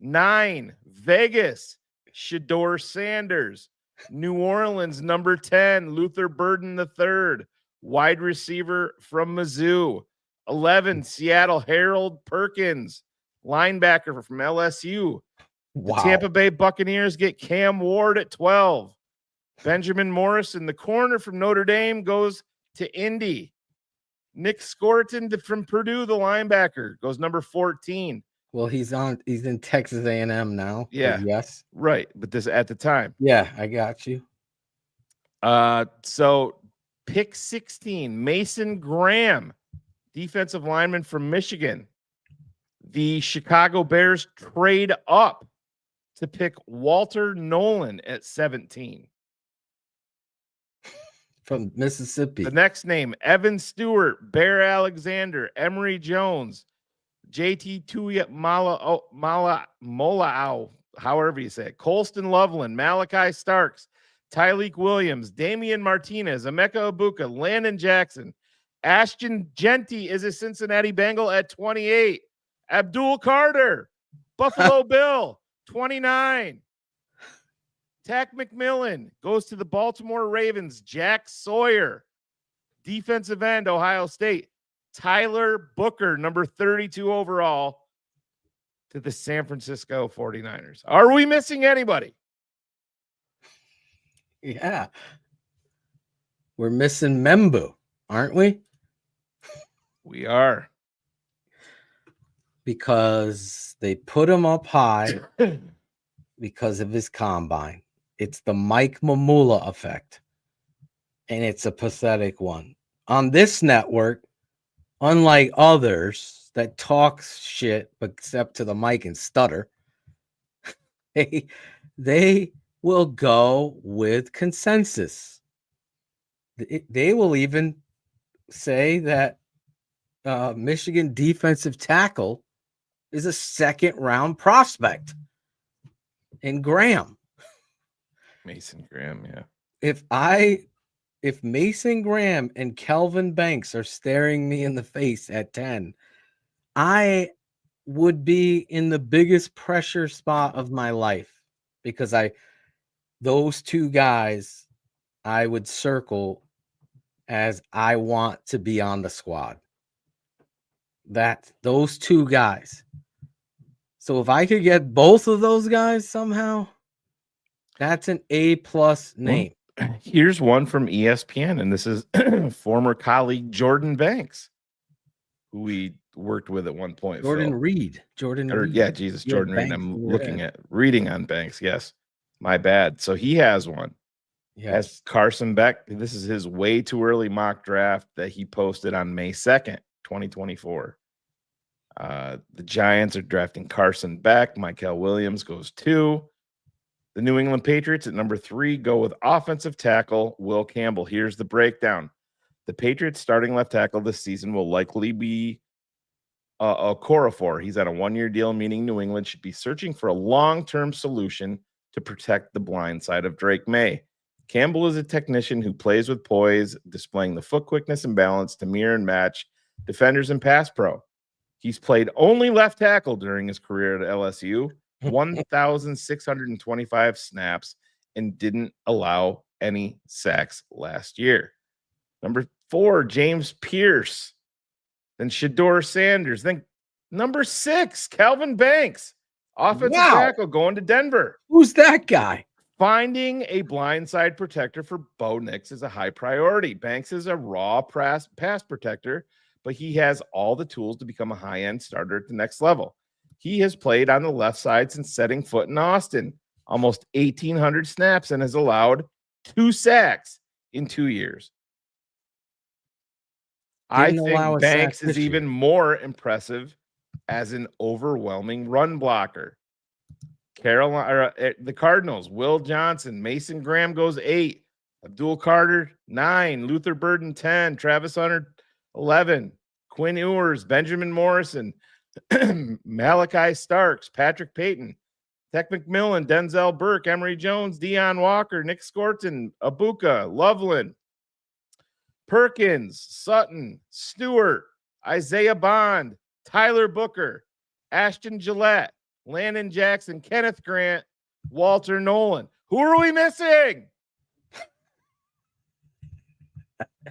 9, Vegas, Shador Sanders. New Orleans, number 10, Luther Burden III, wide receiver from Mizzou. 11, Seattle, Harold Perkins, linebacker from LSU. The Tampa Bay Buccaneers get Cam Ward at 12. Benjamin Morrison, the corner from Notre Dame, goes to Indy. Nick Scorton from Purdue, the linebacker, goes number 14. Well, he's in Texas A&M now. Yeah. Yes. Right. But this at the time. Yeah, I got you. So pick 16, Mason Graham, defensive lineman from Michigan. The Chicago Bears trade up to pick Walter Nolan at 17. From Mississippi. The next name, Evan Stewart, Bear Alexander, Emory Jones, JT Tuya Molao, however you say it, Colston Loveland, Malachi Starks, Tyleek Williams, Damian Martinez, Emeka Ibuka, Landon Jackson, Ashton Genty is a Cincinnati Bengal at 28. Abdul Carter, Buffalo Bill, 29. Tack McMillan goes to the Baltimore Ravens. Jack Sawyer, defensive end, Ohio State. Tyler Booker, number 32 overall, to the San Francisco 49ers. Are we missing anybody? Yeah. We're missing Membu, aren't we? We are. Because they put him up high because of his combine. It's the Mike Mamula effect. And it's a pathetic one. On this network, unlike others that talk shit except to the mic and stutter, they will go with consensus. They will even say that Michigan defensive tackle is a second round prospect in Graham. Mason Graham, yeah. If Mason Graham and Kelvin Banks are staring me in the face at 10, I would be in the biggest pressure spot of my life because those two guys I would circle as I want to be on the squad. Those two guys. So if I could get both of those guys somehow, that's an A+ name. Here's one from ESPN, and this is former colleague Jordan Banks, who we worked with at one point. Jordan Reed. Yeah, Jesus, Jordan Reed. I'm looking at reading on Banks. Yes, my bad. So he has one. Yes. Has Carson Beck. This is his way too early mock draft that he posted on May 2nd, 2024. The Giants are drafting Carson Beck. Michael Williams goes 2. The New England Patriots at number 3 go with offensive tackle Will Campbell. Here's the breakdown. The Patriots starting left tackle this season will likely be Okorafor. He's on a 1-year deal, meaning New England should be searching for a long-term solution to protect the blind side of Drake May. Campbell is a technician who plays with poise, displaying the foot quickness and balance to mirror and match defenders in pass pro. He's played only left tackle during his career at LSU, 1,625 snaps, and didn't allow any sacks last year. Number 4, James Pierce. Then Shador Sanders. Then number 6, Calvin Banks. Offensive tackle going to Denver. Who's that guy? Finding a blindside protector for Bo Nix is a high priority. Banks is a raw pass protector, but he has all the tools to become a high-end starter at the next level. He has played on the left side since setting foot in Austin, almost 1,800 snaps, and has allowed 2 sacks in 2 years. I think Banks is even more impressive as an overwhelming run blocker. The Cardinals, Will Johnson, Mason Graham goes 8, Abdul Carter 9, Luther Burden 10, Travis Hunter 11, Quinn Ewers, Benjamin Morrison, Malachi Starks, Patrick Payton, Tech McMillan, Denzel Burke, Emory Jones, Deion Walker, Nick Scorton, Ibuka, Loveland, Perkins, Sutton, Stewart, Isaiah Bond, Tyler Booker, Ashton Gillette, Landon Jackson, Kenneth Grant, Walter Nolan. Who are we missing?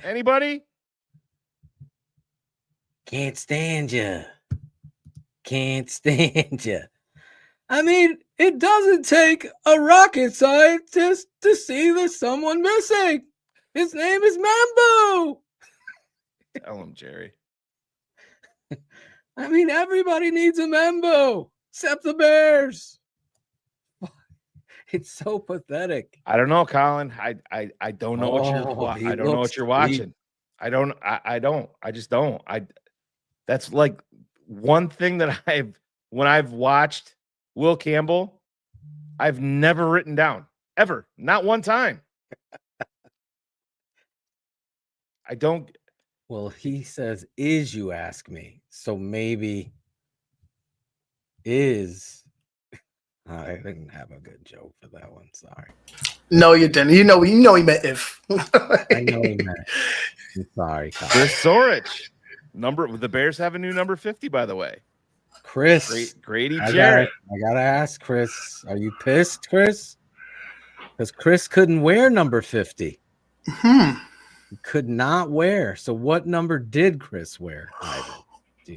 Anybody? Can't stand you. Can't stand you. I mean, it doesn't take a rocket scientist to see there's someone missing. His name is Mambo. Tell him, Jerry. I mean, everybody needs a Mambo, except the Bears. It's so pathetic. I don't know, Colin. I don't know what you're I don't know what you're watching. I don't. I just don't. That's like one thing that when I've watched Will Campbell, I've never written down ever, not one time. I don't. Well, he says is, you ask me. So maybe is. I didn't have a good joke for that one. Sorry. No, you didn't. You know he meant if. I know he meant. I'm sorry, Kyle. Chris Sorich. The Bears have a new number 50, by the way. Chris. Grady Jarrett. I gotta ask Chris. Are you pissed, Chris? Because Chris couldn't wear number 50. He could not wear. So what number did Chris wear?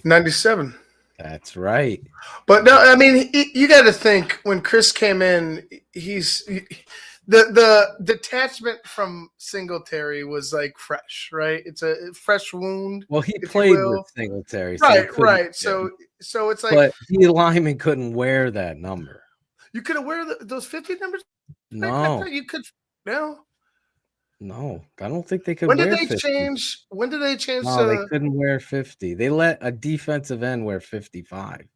97. That's right. But no, I mean, you got to think when Chris came in, the detachment from Singletary was like fresh, right? It's a fresh wound. Well, he played with Singletary, right. So it's like, but D lineman couldn't wear that number. You could have wear those 50 numbers. No, you could. No, I don't think they could. When wear did they 50. change? When did they change? No, they couldn't wear 50. They let a defensive end wear 55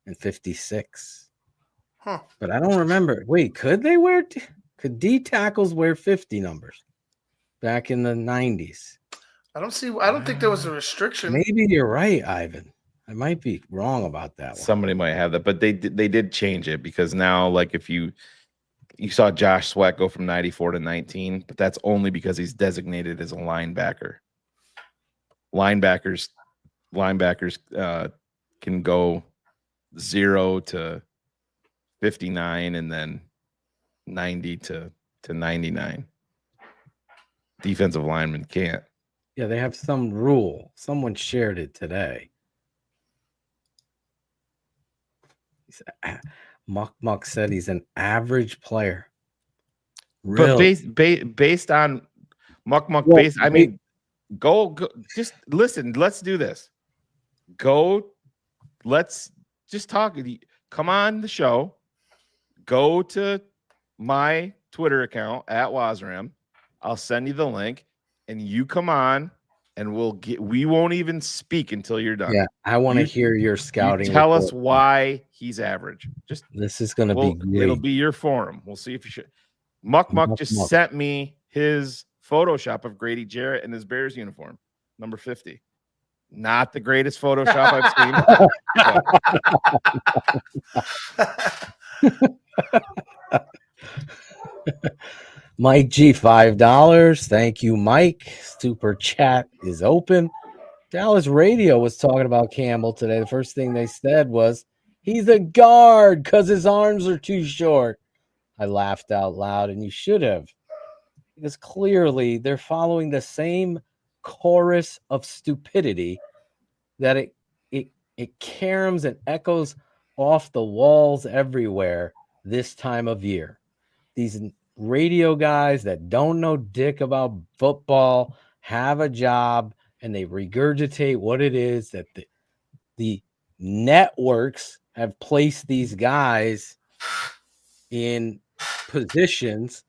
and 56. Huh. But I don't remember. Wait, could they wear? Could D tackles wear 50 numbers back in the 90s? I don't think there was a restriction. Maybe you're right, Ivan. I might be wrong about that one. Somebody might have that, but they did change it because now, like, if you saw Josh Sweat go from 94 to 19, but that's only because he's designated as a linebacker. Linebackers can go 0 to 59 and then 90 to 99. Defensive linemen can't. Yeah, they have some rule. Someone shared it today. Muck said he's an average player. Really? But based on Muck, go just listen. Let's do this. Let's just talk. Come on the show. Go to my Twitter account at Wazram. I'll send you the link, and you come on, and we won't even speak until you're done. Yeah, I want to hear your scouting. Tell us why he's average. This is going to be great. It'll be your forum. We'll see if you should. Muck just sent me his Photoshop of Grady Jarrett in his Bears uniform, number 50. Not the greatest Photoshop I've seen. Mike G, $5. Thank you, Mike. Super chat is open. Dallas Radio was talking about Campbell today. The first thing they said was, he's a guard because his arms are too short. I laughed out loud, and you should have. Because clearly they're following the same chorus of stupidity that it caroms and echoes off the walls everywhere this time of year. These radio guys that don't know dick about football have a job, and they regurgitate what it is that the networks have placed these guys in positions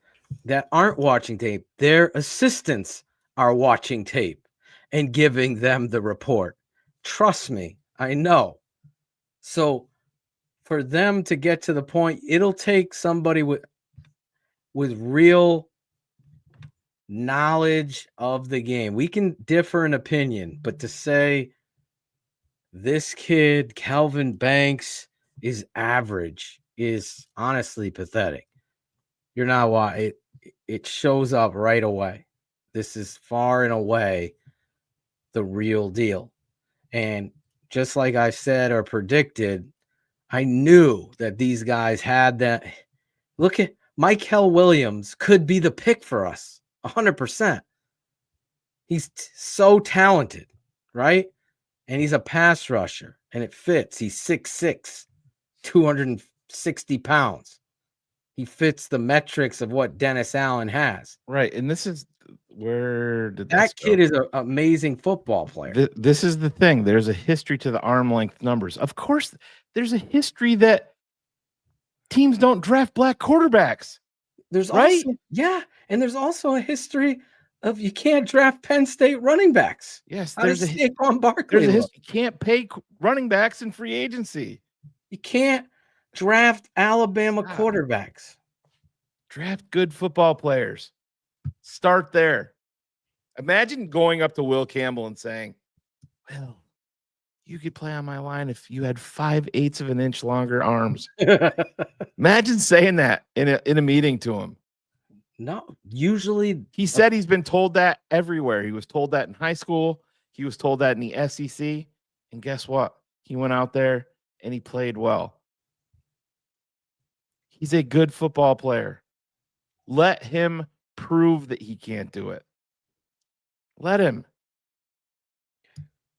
that aren't watching tape. Their assistants are watching tape and giving them the report. Trust me, I know. So for them to get to the point, it'll take somebody with real knowledge of the game. We can differ in opinion, but to say this kid, Calvin Banks, is average is honestly pathetic. You're not why it shows up right away. This is far and away the real deal. And just like I said or predicted, I knew that these guys had that. Look at Michael Williams could be the pick for us 100%. He's so talented, right? And he's a pass rusher, and it fits. He's 6'6", 200 60 pounds. He fits the metrics of what Dennis Allen has. Right. And this is where did That this kid go? is an amazing football player. This is the thing. There's a history to the arm length numbers. Of course, there's a history that teams don't draft black quarterbacks. There's right? also, and there's also a history of you can't draft Penn State running backs. Yes, How does Saquon Barkley there's a look? history. You can't pay running backs in free agency. You can't draft Alabama quarterbacks. Draft good football players. Start there. Imagine going up to Will Campbell and saying, "Well, you could play on my line if you had 5/8 of an inch longer arms." Imagine saying that in a meeting to him. No, usually he said he's been told that everywhere. He was told that in high school. He was told that in the SEC. And guess what? He went out there and he played well. He's a good football player. Let him prove that he can't do it. Let him.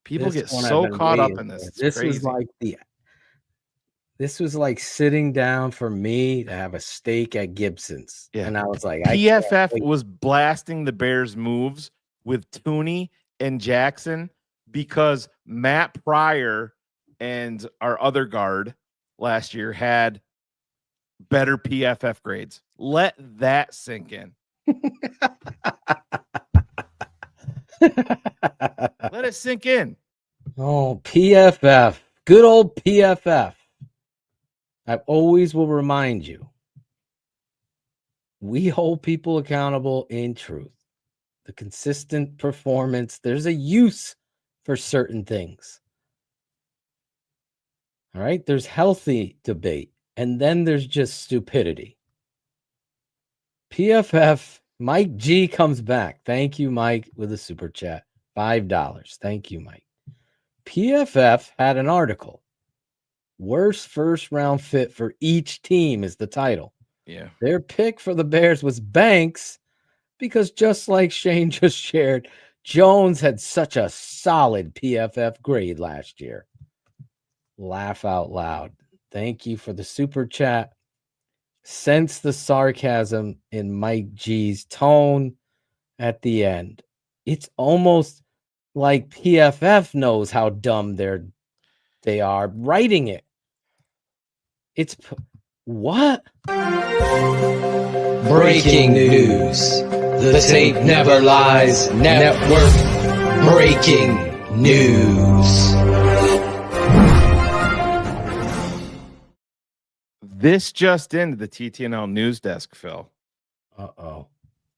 People get so caught up in this. This was like sitting down for me to have a steak at Gibson's. Yeah. And I was like, PFF was blasting the Bears' moves with Tooney and Jackson because Matt Pryor and our other guard last year had better PFF grades. Let that sink in. Let it sink in. Oh, PFF. Good old PFF. I always will remind you, we hold people accountable in truth. The consistent performance, there's a use for certain things. All right? There's healthy debate, and then there's just stupidity. PFF, Mike G comes back. Thank you, Mike, with a super chat. $5. Thank you, Mike. PFF had an article. Worst first round fit for each team is the title. Yeah. Their pick for the Bears was Banks because just like Shane just shared, Jones had such a solid PFF grade last year. Laugh out loud. Thank you for the super chat. Sense the sarcasm in Mike G's tone at the end. It's almost like PFF knows how dumb they are writing it. It's what? Breaking news. The Tape Never Lies Network. Breaking news. This just into the TTNL news desk, Phil. Uh-oh.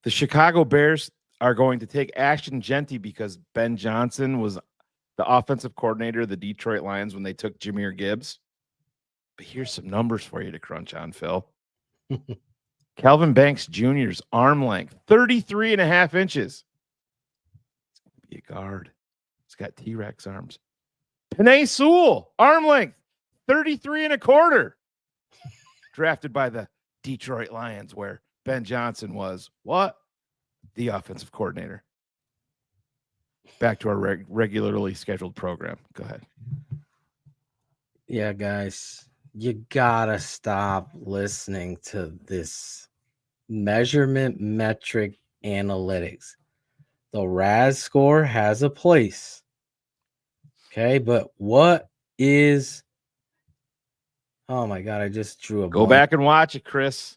The Chicago Bears are going to take action Genty because Ben Johnson was the offensive coordinator of the Detroit Lions when they took Jahmyr Gibbs. But here's some numbers for you to crunch on, Phil. Calvin Banks Jr.'s arm length, 33.5 inches. It's going to be a guard. He's got T-Rex arms. Penei Sewell, arm length, 33.25. Drafted by the Detroit Lions, where Ben Johnson was what? The offensive coordinator. Back to our regularly scheduled program. Go ahead. Yeah, guys, you gotta stop listening to this measurement metric analytics. The RAS score has a place. Okay, but what is... Oh my God, I just drew a Go back and watch it, Chris.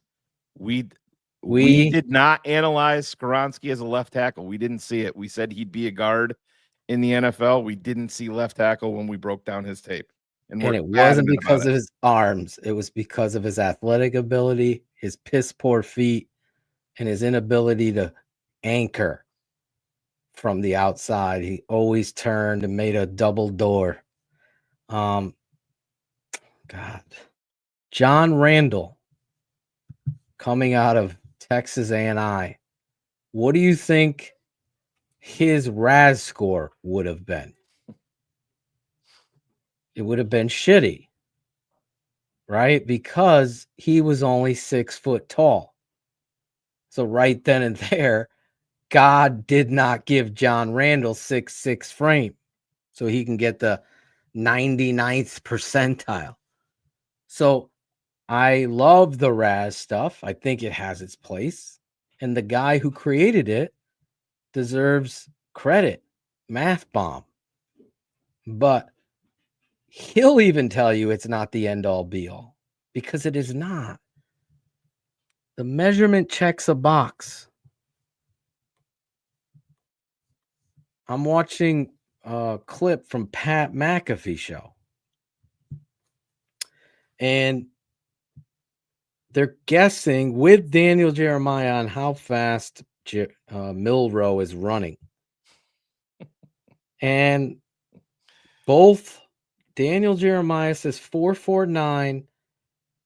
We did not analyze Skoronski as a left tackle. We didn't see it. We said he'd be a guard in the NFL. We didn't see left tackle when we broke down his tape. And it wasn't because of his arms. It was because of his athletic ability, his piss poor feet, and his inability to anchor from the outside. He always turned and made a double door. God. John Randall coming out of Texas A&I. What do you think his RAS score would have been? It would have been shitty, right? Because he was only 6 foot tall. So right then and there, God did not give John Randall 6'6" frame so he can get the 99th percentile. So I love the Raz stuff. I think it has its place. And the guy who created it deserves credit. Math bomb. But he'll even tell you it's not the end all be all because it is not. The measurement checks a box. I'm watching a clip from Pat McAfee show. And they're guessing with Daniel Jeremiah on how fast Milrow is running. And both Daniel Jeremiah says 4.49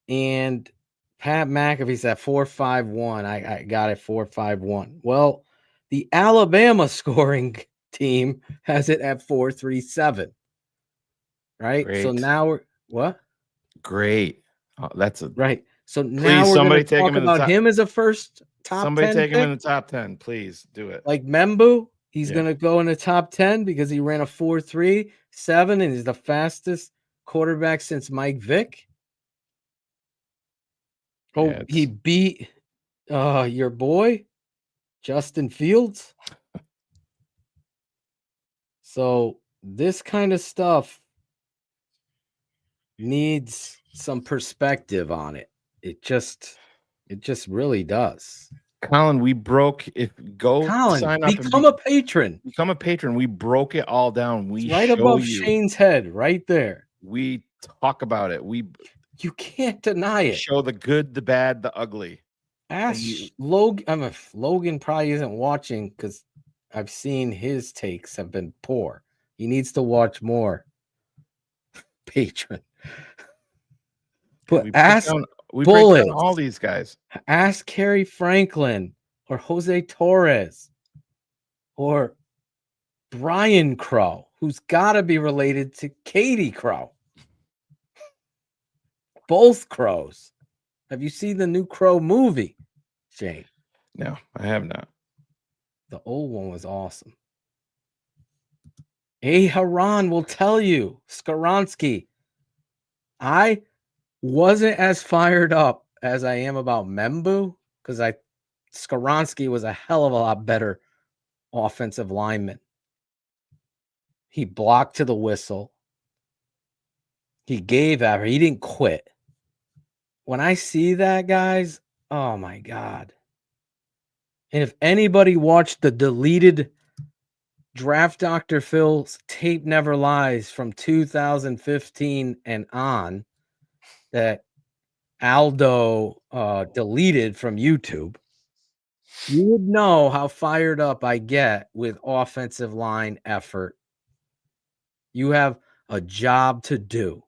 and Pat McAfee's at 4.51. I got it 4.51. Well, the Alabama scoring team has it at 4.37. Right? Great. So now we're what? Great. Oh, that's a right. So now we're going to talk about him as a first top 10. Somebody take him pick. in the top 10, please do it. Like Membu, he's going to go in the top 10 because he ran a 4.37 and he's the fastest quarterback since Mike Vick. Oh, Yeah, he beat your boy, Justin Fields. So this kind of stuff needs some perspective on it. It just really does. Colin, we broke it. Colin, sign up become a patron. Become a patron. We broke it all down. We it's right above Shane's head, right there. We talk about it. You can't deny it. Show the good, the bad, the ugly. Ask Logan. Logan probably isn't watching because I've seen his takes have been poor. He needs to watch more. Patron. But ask we break down all these guys. Ask Kerry Franklin or Jose Torres or Brian Crow, who's got to be related to Katie Crow. Both Crows. Have you seen the new Crow movie, Shane? No, I have not. The old one was awesome. Haran will tell you, Skoronsky, I wasn't as fired up as I am about Membu because Skoronsky was a hell of a lot better offensive lineman. He blocked to the whistle. He gave effort. He didn't quit. When I see that, guys, oh my God. And if anybody watched the deleted Draft Dr. Phil's Tape Never Lies from 2015 and on that Aldo deleted from YouTube, you would know how fired up I get with offensive line effort. You have a job to do.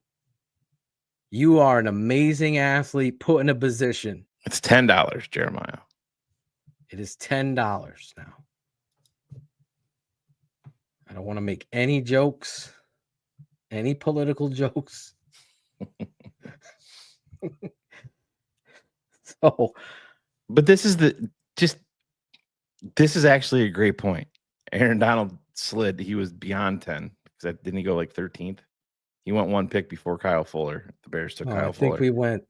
You are an amazing athlete put in a position. It's $10, Jeremiah. It is $10 now. I don't want to make any jokes, any political jokes. But this is actually a great point. Aaron Donald slid. He was beyond 10. Didn't he go like 13th? He went one pick before Kyle Fuller. The Bears took Kyle Fuller. I think we went.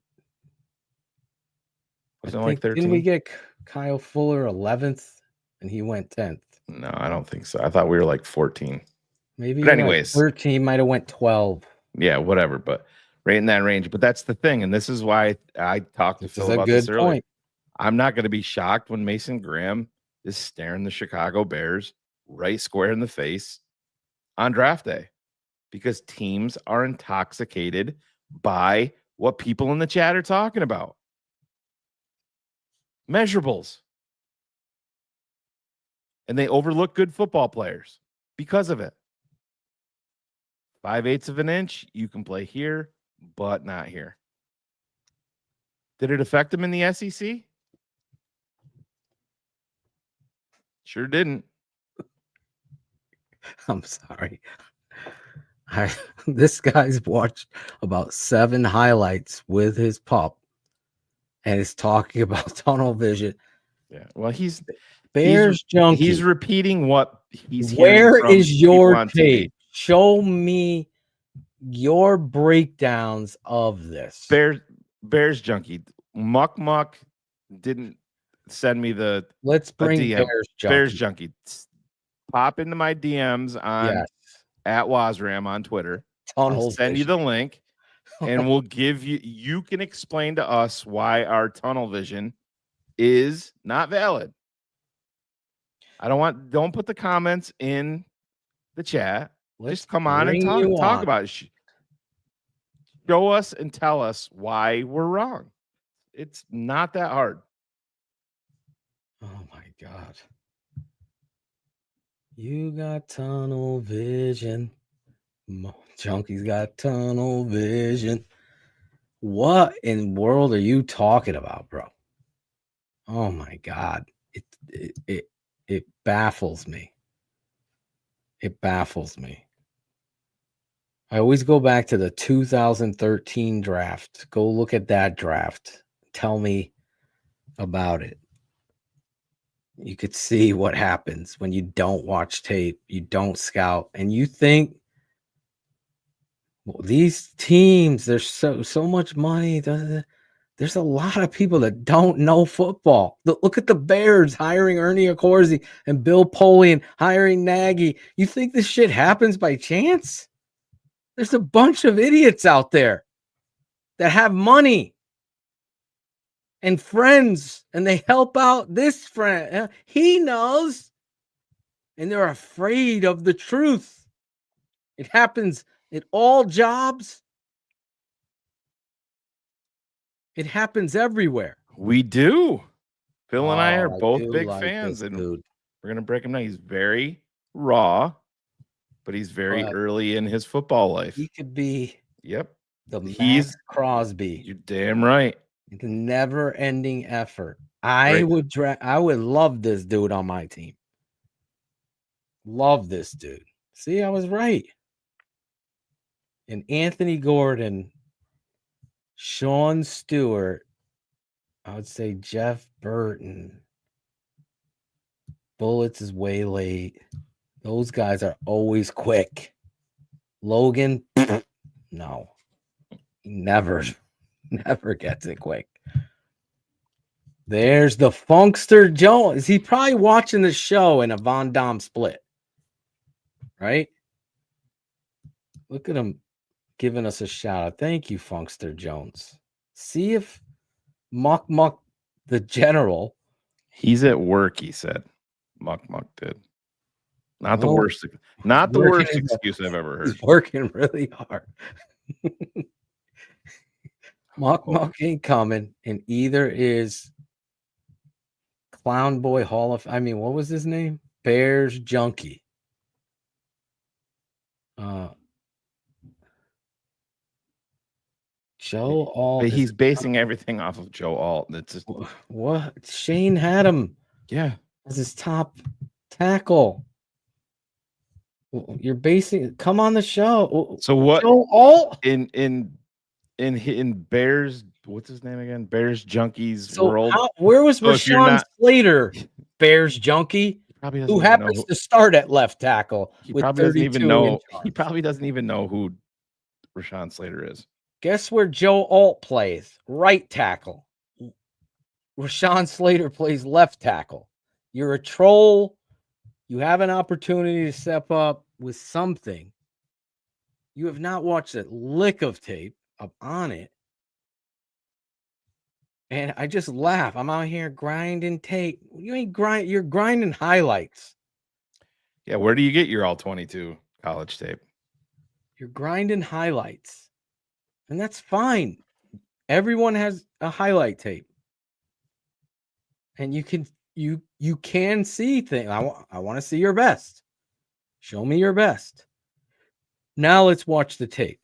Wasn't it like 13? Didn't we get Kyle Fuller 11th and he went 10th? No, I don't think so. I thought we were like 14. Maybe. But anyways, 13 might have went 12. Yeah, whatever. But right in that range. But that's the thing, and this is why I talked to Phil about this earlier. Point. I'm not going to be shocked when Mason Graham is staring the Chicago Bears right square in the face on draft day, because teams are intoxicated by what people in the chat are talking about. Measurables. And they overlook good football players because of it. 5/8 of an inch, you can play here, but not here. Did it affect them in the SEC? Sure didn't. I'm sorry. This guy's watched about 7 highlights with his pup and is talking about tunnel vision. Yeah. Well, he's junkie. He's repeating what he's Where is your tape? Show me your breakdowns of this. Bears junkie. Muck didn't send me the Let's bring DM. Bears junkie. Pop into my DMs on at Wasram on Twitter. I'll send you the link, and we'll give you. You can explain to us why our tunnel vision is not valid. Don't put the comments in the chat. Just come on and talk about it. Show us and tell us why we're wrong. It's not that hard. Oh my God. You got tunnel vision. Junkie's got tunnel vision. What in the world are you talking about, bro? Oh my God. It baffles me. It baffles me. I always go back to the 2013 draft. Go look at that draft. Tell me about it. You could see what happens when you don't watch tape, you don't scout, and you think, well, these teams, there's so much money. There's a lot of people that don't know football. Look at the Bears hiring Ernie Accorsi and Bill Polian hiring Nagy. You think this shit happens by chance? There's a bunch of idiots out there that have money and friends, and they help out this friend. He knows, and they're afraid of the truth. It happens at all jobs. It happens everywhere. We do. Phil and I are both big fans, and we're gonna break him down. He's very raw, but he's very early in his football life. He could be the Max Crosby. You're damn right. The never-ending effort. I would love this dude on my team. Love this dude. See, I was right. And Anthony Gordon, Sean Stewart, I would say Jeff Burton. Bullets is way late. Those guys are always quick. Logan, no. He never gets it quick. There's the Funkster Jones. He's probably watching the show in a Von Dom split. Right? Look at him giving us a shout out. Thank you, Funkster Jones. See if Muck the General. He's at work, he said. Muck did. Not the worst excuse I've ever heard. He's working really hard. Muck ain't coming, and either is Clown Boy what was his name? Bears Junkie. Joe Alt. But he's basing everything off of Joe Alt. That's just what Shane had him. Yeah, as his top tackle. You're basing. Come on the show. So what? Joe Alt in Bears. What's his name again? Bears Junkies world. Where was Rashawn Slater? Bears Junkie. Who happens to start at left tackle? He probably doesn't even know. He probably doesn't even know who Rashawn Slater is. Guess where Joe Alt plays? Right tackle. Rashawn Slater plays left tackle. You're a troll. You have an opportunity to step up with something. You have not watched a lick of tape up on it. And I just laugh. I'm out here grinding tape. You ain't grind. You're grinding highlights. Yeah, where do you get your all 22 college tape? You're grinding highlights. And that's fine. Everyone has a highlight tape. And you can see things. I want to see your best. Show me your best. Now let's watch the tape.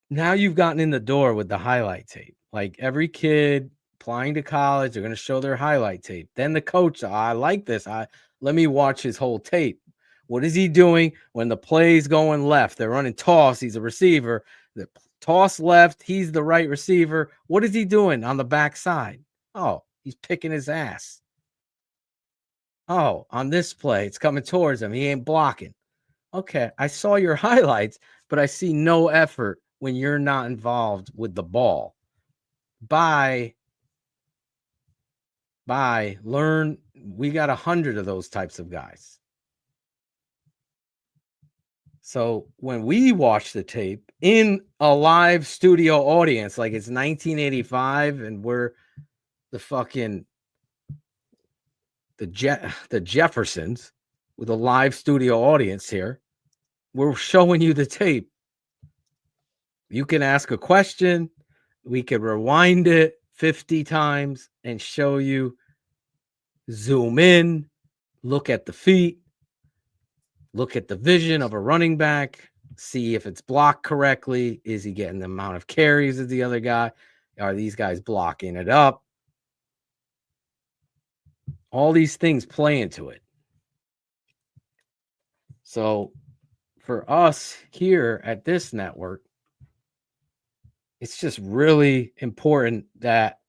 Now you've gotten in the door with the highlight tape. Like every kid applying to college, they're going to show their highlight tape. Then the coach, I like this. Let me watch his whole tape. What is he doing when the play's going left? They're running toss. He's a receiver. The toss left. He's the right receiver. What is he doing on the backside? Oh, he's picking his ass. Oh, on this play, it's coming towards him. He ain't blocking. Okay, I saw your highlights, but I see no effort when you're not involved with the ball. buy, learn. We got 100 of those types of guys. So when we watch the tape in a live studio audience, like it's 1985 and we're the fucking the Jeffersons with a live studio audience here, we're showing you the tape. You can ask a question. We could rewind it 50 times and show you, zoom in, look at the feet, look at the vision of a running back, see if it's blocked correctly. Is he getting the amount of carries as the other guy? Are these guys blocking it up? All these things play into it. So for us here at this network, it's just really important that,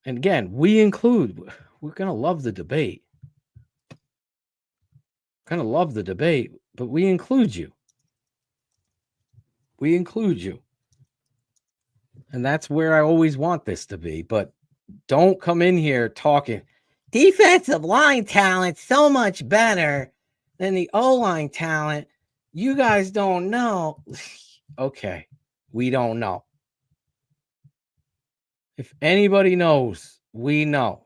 and again, we're going to love the debate. Kind of love the debate, but we include you. We include you. And that's where I always want this to be. But don't come in here talking defensive line talent so much better than the O-line talent. You guys don't know. Okay, we don't know. If anybody knows, we know.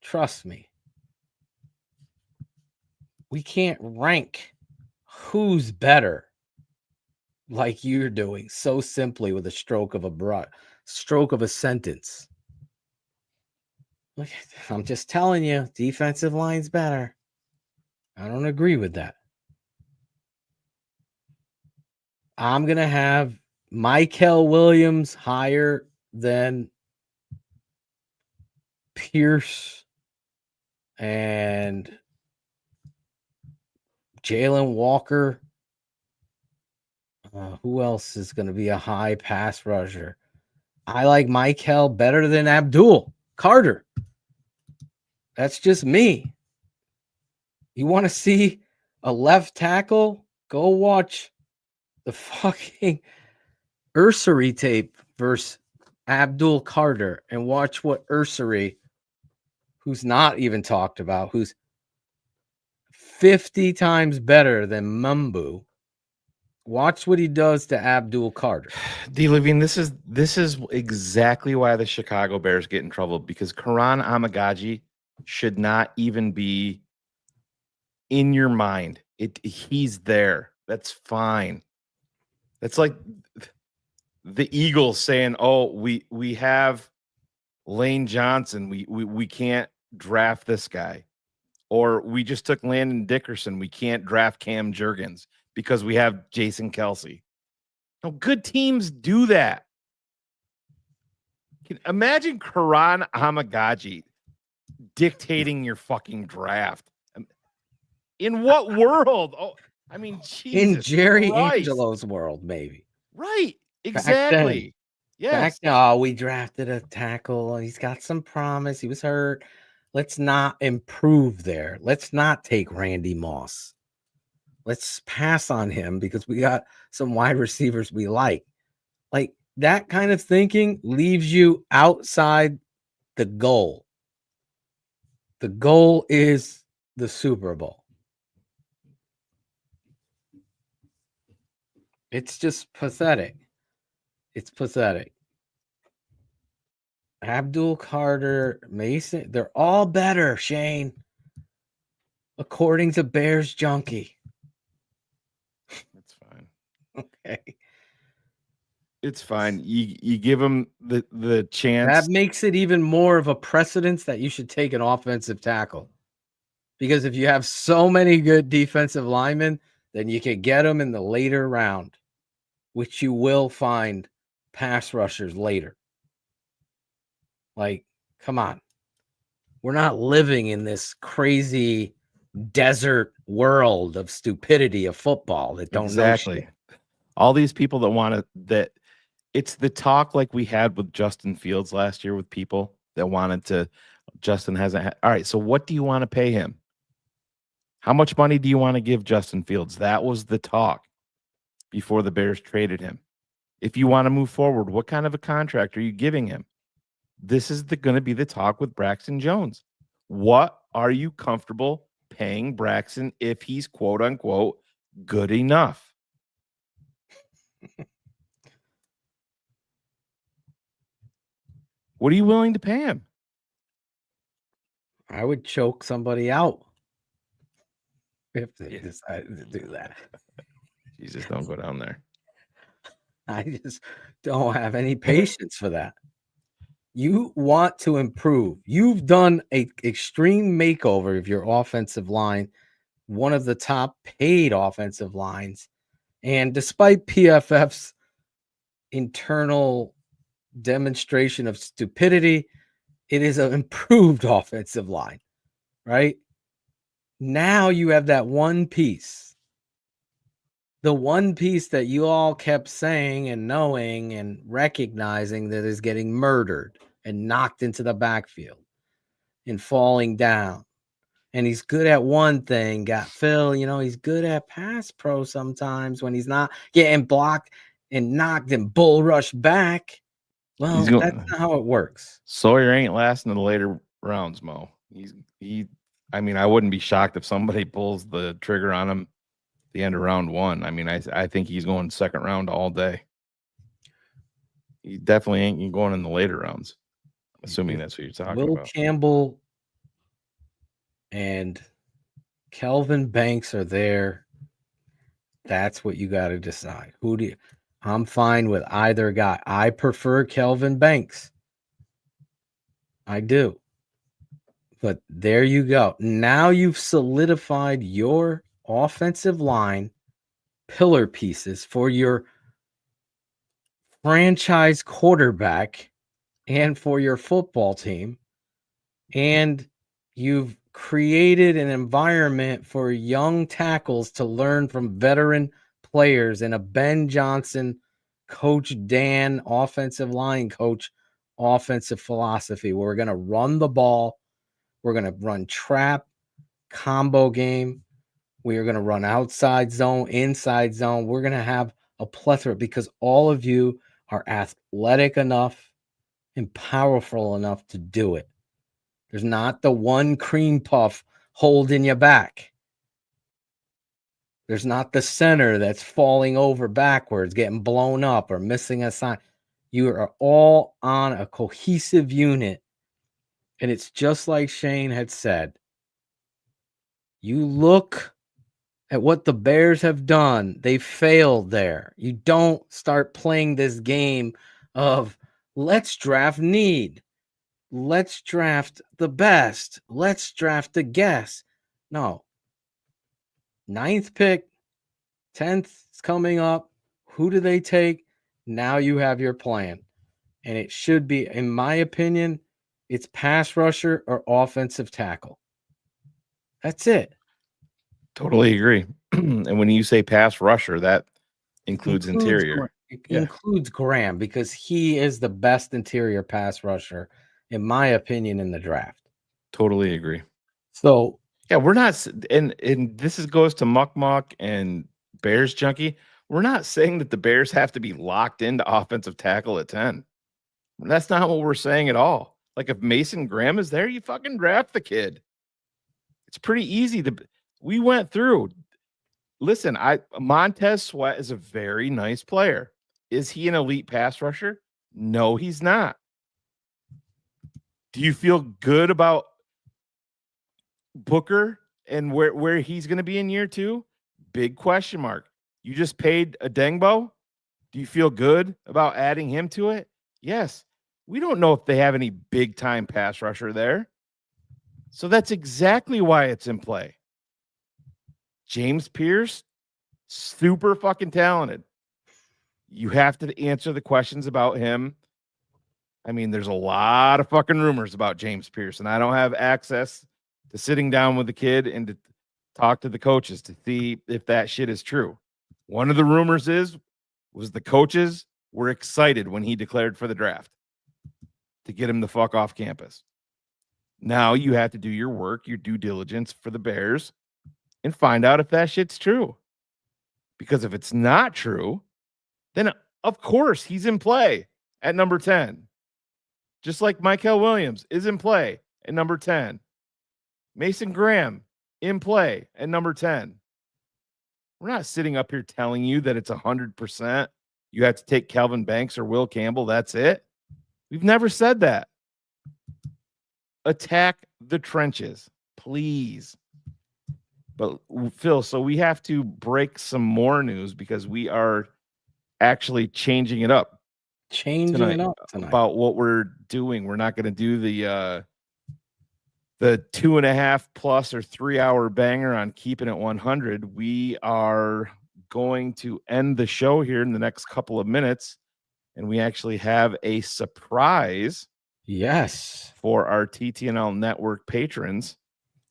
Trust me. We can't rank who's better like you're doing so simply with a stroke of a sentence. Look, I'm just telling you, defensive line's better. I don't agree with that. I'm going to have Michael Williams higher than Pierce and Jalen Walker. Who else is going to be a high pass rusher? I like Michael better than Abdul Carter. That's just me. You want to see a left tackle? Go watch the fucking Ursary tape versus Abdul Carter and watch what Ursary, who's not even talked about, who's 50 times better than Mumbu. Watch what he does to Abdul Carter. D. Levine, this is exactly why the Chicago Bears get in trouble, because Karan Amagaji should not even be in your mind. He's there. That's fine. That's like the Eagles saying, "Oh, we have Lane Johnson. We can't draft this guy." Or we just took Landon Dickerson. We can't draft Cam Jurgens because we have Jason Kelsey. No, good teams do that. Imagine Karan Amagaji dictating your fucking draft. In what world? Oh, I mean, Jesus in Jerry Christ. Angelo's world, maybe. Right. Exactly. Yes. We drafted a tackle. He's got some promise. He was hurt. Let's not improve there. Let's not take Randy Moss. Let's pass on him because we got some wide receivers we like. Like that kind of thinking leaves you outside the goal. The goal is the Super Bowl. It's just pathetic. It's pathetic. Abdul Carter, Mason, they're all better, Shane. According to Bears Junkie. That's fine. Okay. It's fine. You give them the chance. That makes it even more of a precedence that you should take an offensive tackle. Because if you have so many good defensive linemen, then you can get them in the later round, which you will find pass rushers later. Like, come on. We're not living in this crazy desert world of stupidity of football that don't know shit. All these people that want to, that it's the talk like we had with Justin Fields last year with people that wanted to, Justin hasn't had. All right. So what do you want to pay him? How much money do you want to give Justin Fields? That was the talk before the Bears traded him. If you want to move forward, what kind of a contract are you giving him? This is going to be the talk with Braxton Jones. What are you comfortable paying Braxton if he's quote unquote good enough? What are you willing to pay him? I would choke somebody out if they decided to do that. Jesus, don't go down there. I just don't have any patience for that. You want to improve. You've done a extreme makeover of your offensive line, one of the top paid offensive lines. And despite PFF's internal demonstration of stupidity, it is an improved offensive line, right? Now you have that one piece. The one piece that you all kept saying and knowing and recognizing that is getting murdered and knocked into the backfield and falling down. And he's good at one thing. Got Phil, he's good at pass pro sometimes when he's not getting blocked and knocked and bull rushed back. Well, that's not how it works. Sawyer ain't lasting in the later rounds, Mo. I mean, I wouldn't be shocked if somebody pulls the trigger on him at the end of round 1. I mean, I think he's going second round all day. He definitely ain't going in the later rounds. Assuming that's what you're talking Will about. Campbell and Kelvin Banks are there. That's what you got to decide. I'm fine with either guy. I prefer Kelvin Banks. I do. But there you go. Now you've solidified your offensive line pillar pieces for your franchise quarterback and for your football team. And you've created an environment for young tackles to learn from veteran players in a Ben Johnson, Coach Dan, offensive line coach, offensive philosophy. We're going to run the ball. We're going to run trap, combo game. We are going to run outside zone, inside zone. We're going to have a plethora because all of you are athletic enough and powerful enough to do it. There's not the one cream puff holding you back. There's not the center that's falling over backwards, getting blown up or missing a sign. You are all on a cohesive unit. And it's just like Shane had said. You look at what the Bears have done. They failed there. You don't start playing this game of let's draft need. Let's draft the best. Let's draft the guess. No. 9th pick, 10th is coming up. Who do they take? Now you have your plan. And it should be, in my opinion, it's pass rusher or offensive tackle. That's it. Totally agree. And when you say pass rusher, that includes interior. Includes Graham because he is the best interior pass rusher, in my opinion, in the draft. Totally agree. So yeah, we're not, and this goes to Muck and Bears Junkie. We're not saying that the Bears have to be locked into offensive tackle at 10. That's not what we're saying at all. Like if Mason Graham is there, you fucking draft the kid. It's pretty easy to. We went through. Listen, Montez Sweat is a very nice player. Is he an elite pass rusher? No, he's not. Do you feel good about Booker and where he's going to be in year 2? Big question mark. You just paid a Dengbo. Do you feel good about adding him to it? Yes. We don't know if they have any big time pass rusher there. So that's exactly why it's in play. James Pierce, super fucking talented. You have to answer the questions about him. I mean, there's a lot of fucking rumors about James Pierce, and I don't have access to sitting down with the kid and to talk to the coaches to see if that shit is true. One of the rumors was the coaches were excited when he declared for the draft to get him the fuck off campus. Now you have to do your work, your due diligence for the Bears and find out if that shit's true. Because if it's not true, then Of course, he's in play at number 10. Just like Michael Williams is in play at number 10. Mason Graham in play at number 10. We're not sitting up here telling you that it's 100%. You have to take Calvin Banks or Will Campbell. That's it. We've never said that. Attack the trenches, please. But Phil, so we have to break some more news because we are actually changing it up. Tonight about what we're doing. We're not going to do the 2.5 plus or 3 hour banger on Keeping It 100. We are going to end the show here in the next couple of minutes, and we actually have a surprise. Yes, for our TTNL network patrons,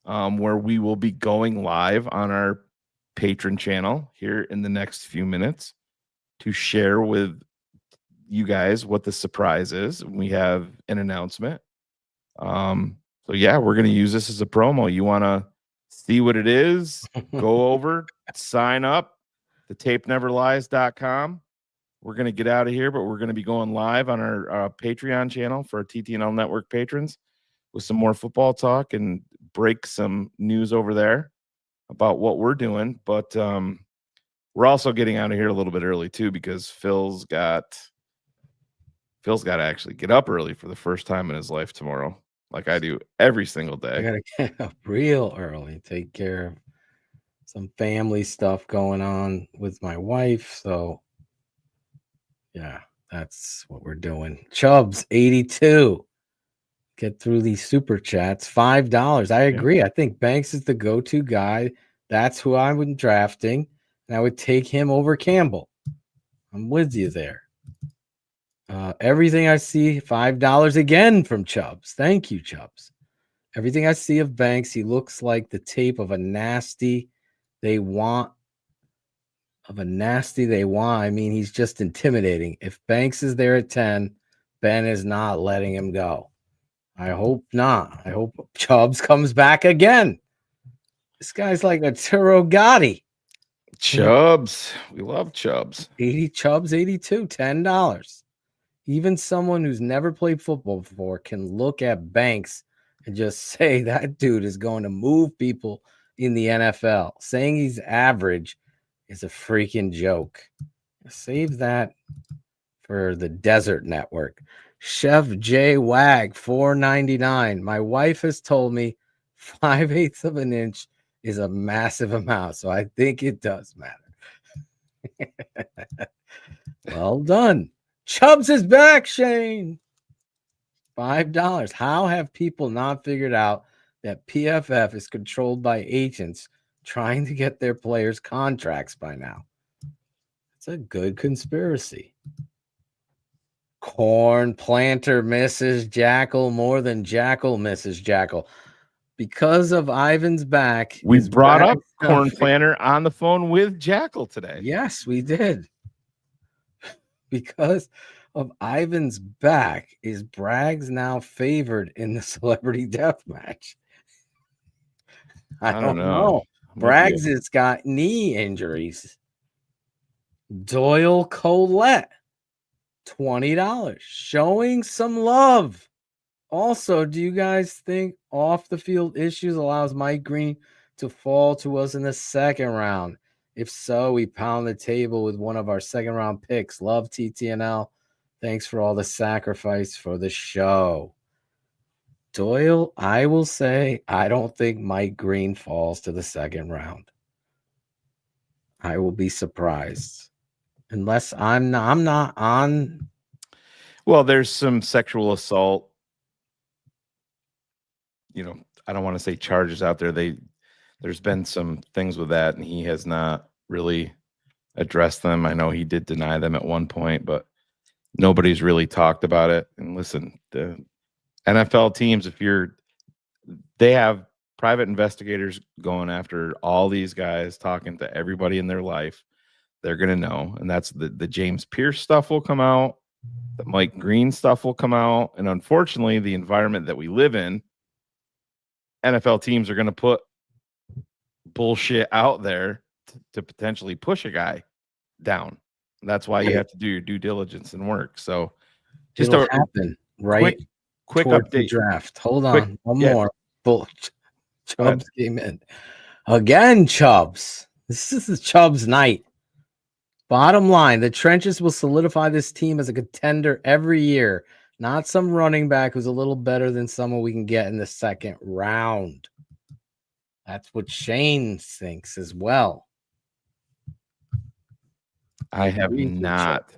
where we will be going live on our patron channel here in the next few minutes to share with you guys what the surprise is. We have an announcement. So yeah, we're going to use this as a promo. You want to see what it is? Go over, sign up, thetapeneverlies.com. We're going to get out of here, but we're going to be going live on our Patreon channel for our TTNL network patrons with some more football talk and break some news over there about what we're doing. But we're also getting out of here a little bit early too, because Phil's got to actually get up early for the first time in his life tomorrow, like I do every single day. I got to get up real early, take care of some family stuff going on with my wife. So yeah, that's what we're doing. Chubbs 82. Get through these super chats. $5. I agree. I think Banks is the go-to guy. That's who I would be drafting, and I would take him over Campbell. I'm with you there. Everything I see, $5 again from Chubbs. Thank you, Chubbs. Everything I see of Banks, he looks like the tape of a nasty they want. I mean, he's just intimidating. If Banks is there at 10, Ben is not letting him go. I hope not. I hope Chubbs comes back again. This guy's like a Turo Gotti. Chubbs. We love Chubbs. Chubbs 82, $10. Even someone who's never played football before can look at Banks and just say that dude is going to move people in the NFL. Saying he's average is a freaking joke. Save that for the Desert Network. Chef J Wag, $4.99. My wife has told me 5/8 of an inch is a massive amount, so I think it does matter. Well done. Chubbs is back, Shane. $5. How have people not figured out that PFF is controlled by agents trying to get their players contracts by now? It's a good conspiracy. Corn planter misses Jackal more than Jackal misses Jackal. Because of Ivan's back. We brought up Corn Planter on the phone with Jackal today. Yes, we did. Because of Ivan's back, is Braggs now favored in the celebrity death match? I don't know. Braggs has got knee injuries. Doyle Colette, $20. Showing some love. Also, do you guys think off the field issues allows Mike Green to fall to us in the second round? If so, we pound the table with one of our second round picks. Love TTNL. Thanks for all the sacrifice for the show. Doyle, I will say, I don't think Mike Green falls to the second round. I will be surprised. Unless I'm not on. Well, there's some sexual assault. I don't want to say charges out there. There's been some things with that, and he has not really addressed them. I know he did deny them at one point, but nobody's really talked about it. And listen, the NFL teams, they have private investigators going after all these guys, talking to everybody in their life. They're going to know. And that's the James Pierce stuff will come out. The Mike Green stuff will come out. And unfortunately, the environment that we live in, NFL teams are going to put bullshit out there to potentially push a guy down. That's why you have to do your due diligence and work. So just It'll a happen right quick towards the update. draft. Hold Quick- on, one yeah. more. Bull. Go ahead. Chubbs came in again. Chubbs. This is the Chubbs night. Bottom line, the trenches will solidify this team as a contender every year. Not some running back who's a little better than someone we can get in the second round. That's what Shane thinks as well. I have agree with you, not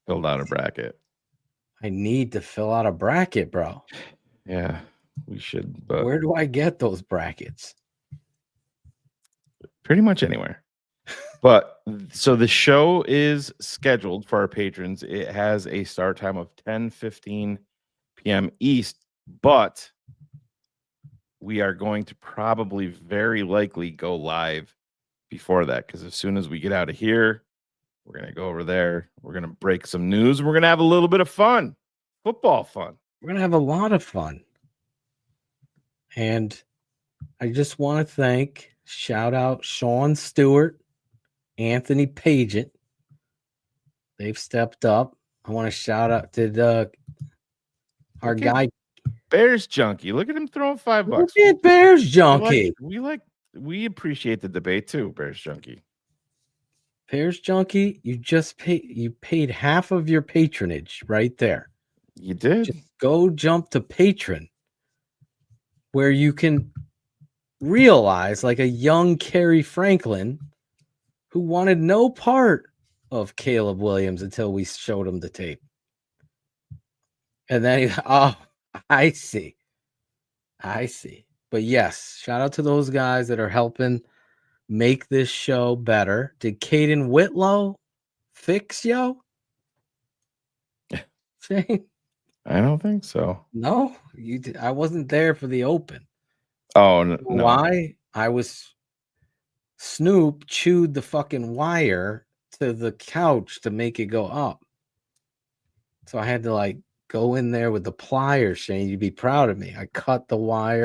filled out a bracket. I need to fill out a bracket, bro. Yeah, we should, but Where do I get those brackets? pretty much anywhere. But so the show is scheduled for our patrons. It has a start time of 10:15 p.m. East, but we are going to probably very likely go live before that, because as soon as we get out of here, we're going to go over there. We're going to break some news. We're going to have a little bit of fun, football fun. We're going to have a lot of fun. And I just want to shout out Sean Stewart, Anthony Paget. They've stepped up. I want to shout out to our guy Bears Junkie. Look at him throwing $5. Look at Bears Junkie. We appreciate the debate too, Bears Junkie. Bears Junkie, you paid half of your patronage right there. You did. Just go jump to Patreon, where you can realize, like a young Kerry Franklin, who wanted no part of Caleb Williams until we showed him the tape. And then I see. But yes, shout out to those guys that are helping make this show better. Did Caden Whitlow fix yo? Shane? I don't think so. No, you did. I wasn't there for the open. Oh, no. Why? I was Snoop chewed the fucking wire to the couch to make it go up. So I had to go in there with the pliers, Shane. You'd be proud of me. I cut the wire.